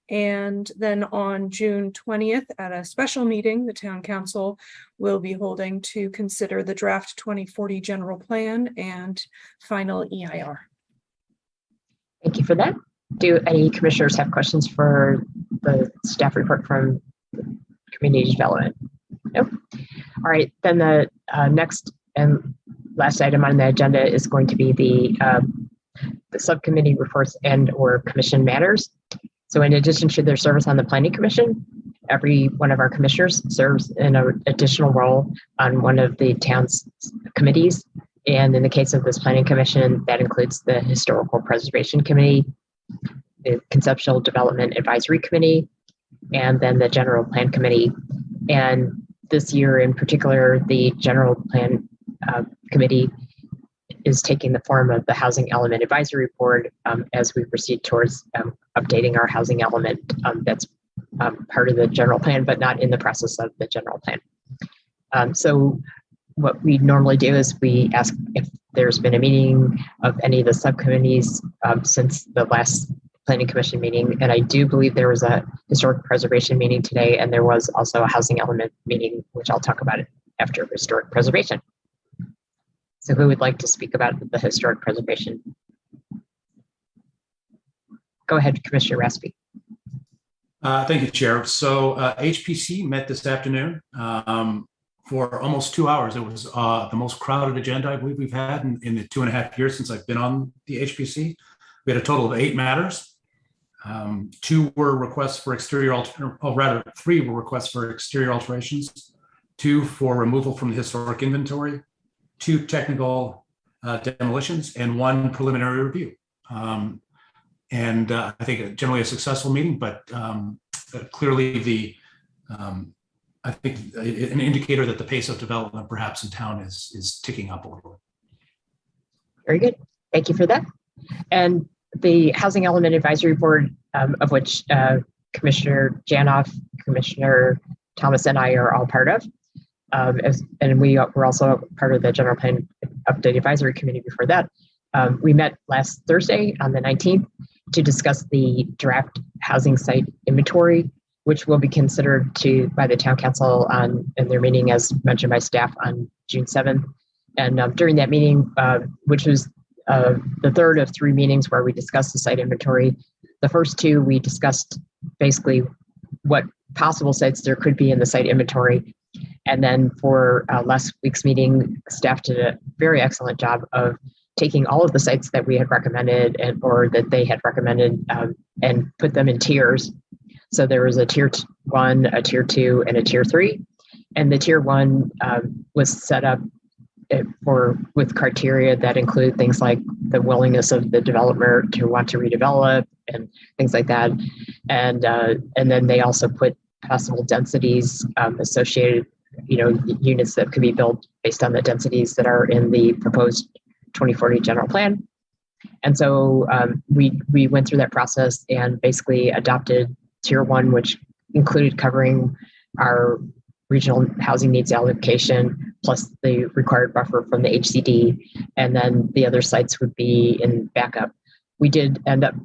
S2: And then on June 20th, at a special meeting, the Town Council will be holding to consider the draft 2040 general plan and final EIR.
S1: Thank you for that. Do any commissioners have questions for the staff report from Community Development? Nope. All right, then the next and last item on the agenda is going to be the subcommittee reports and or commission matters. So in addition to their service on the Planning Commission, every one of our commissioners serves in an additional role on one of the town's committees. And in the case of this Planning Commission, that includes the Historical Preservation Committee, the Conceptual Development Advisory Committee, and then the General Plan Committee. And this year in particular, the General Plan Committee is taking the form of the Housing Element Advisory Board as we proceed towards updating our housing element that's part of the general plan, but not in the process of the general plan. So what we normally do is we ask if there's been a meeting of any of the subcommittees since the last Planning Commission meeting. And I do believe there was a Historic Preservation meeting today, and there was also a Housing Element meeting, which I'll talk about it after Historic Preservation. So who would like to speak about the Historic Preservation? Go ahead, Commissioner Raspy.
S4: Thank you, Chair. So HPC met this afternoon for almost 2 hours. It was the most crowded agenda I believe we've had in the 2.5 years since I've been on the HPC. We had a total of 8 matters. 2 were requests for exterior, or rather 3 were requests for exterior alterations, 2 for removal from the historic inventory, 2 technical demolitions, and 1 preliminary review. And I think generally a successful meeting, but clearly I think an indicator that the pace of development perhaps in town is ticking up a little.
S1: Very good. Thank you for that. And the Housing Element Advisory Board, of which Commissioner Janoff, Commissioner Thomas, and I are all part of. And we were also part of the General Plan Update Advisory Committee before that. We met last Thursday on the 19th to discuss the draft housing site inventory, which will be considered by the Town Council in their meeting, as mentioned by staff, on June 7th. And during that meeting, which was the third of 3 meetings where we discussed the site inventory, the first 2 we discussed basically what possible sites there could be in the site inventory. And then for last week's meeting, staff did a very excellent job of taking all of the sites that we had recommended or that they had recommended and put them in tiers. So there was a tier 1, a tier 2, and a tier 3. And the tier 1 was set up with criteria that include things like the willingness of the developer to want to redevelop and things like that. And then they also put possible densities associated, units that could be built based on the densities that are in the proposed 2040 general plan. And so we went through that process and basically adopted tier 1, which included covering our regional housing needs allocation plus the required buffer from the HCD, and then the other sites would be in backup. We did end up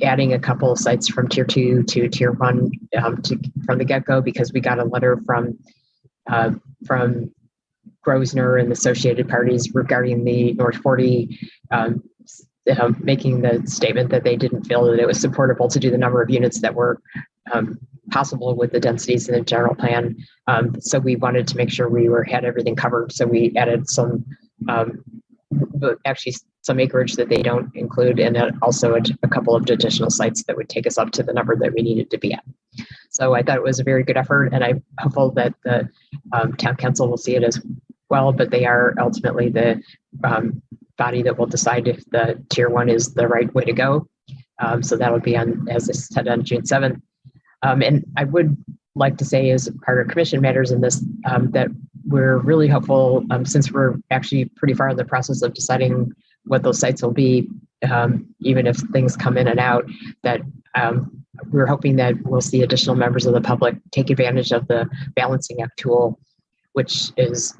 S1: adding a couple of sites from tier 2 to tier 1 from the get-go, because we got a letter from Grosvenor and associated parties regarding the North 40, making the statement that they didn't feel that it was supportable to do the number of units that were possible with the densities in the general plan. So we wanted to make sure we had everything covered. So we added some but actually some acreage that they don't include, and then also a couple of additional sites that would take us up to the number that we needed to be at. So I thought it was a very good effort, and I'm hopeful that the town council will see it as well, but they are ultimately the body that will decide if the tier 1 is the right way to go. So that'll be on, as I said, on June 7th. And I would like to say, as part of commission matters in this, that we're really hopeful, since we're actually pretty far in the process of deciding what those sites will be, even if things come in and out, that we're hoping that we'll see additional members of the public take advantage of the balancing act tool, which is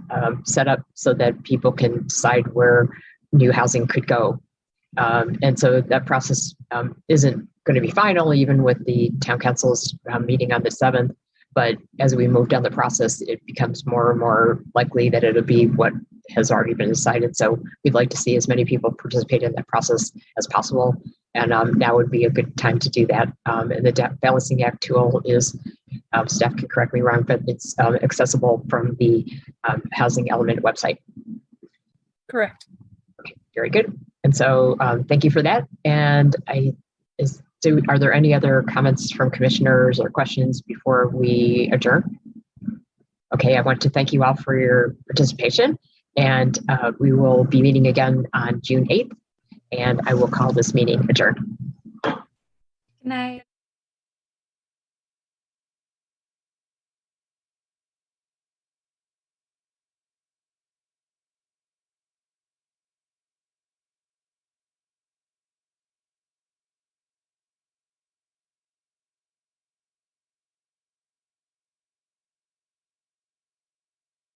S1: set up so that people can decide where new housing could go. And so that process isn't going to be final, even with the town council's meeting on the 7th. But as we move down the process, it becomes more and more likely that it'll be what has already been decided. So we'd like to see as many people participate in that process as possible. And now would be a good time to do that. And the balancing act tool is, staff can correct me wrong, but it's accessible from the housing element website.
S2: Correct.
S1: Okay, very good. And so thank you for that. And are there any other comments from commissioners or questions before we adjourn? Okay, I want to thank you all for your participation, and we will be meeting again on June 8th, and I will call this meeting adjourned.
S8: Good night.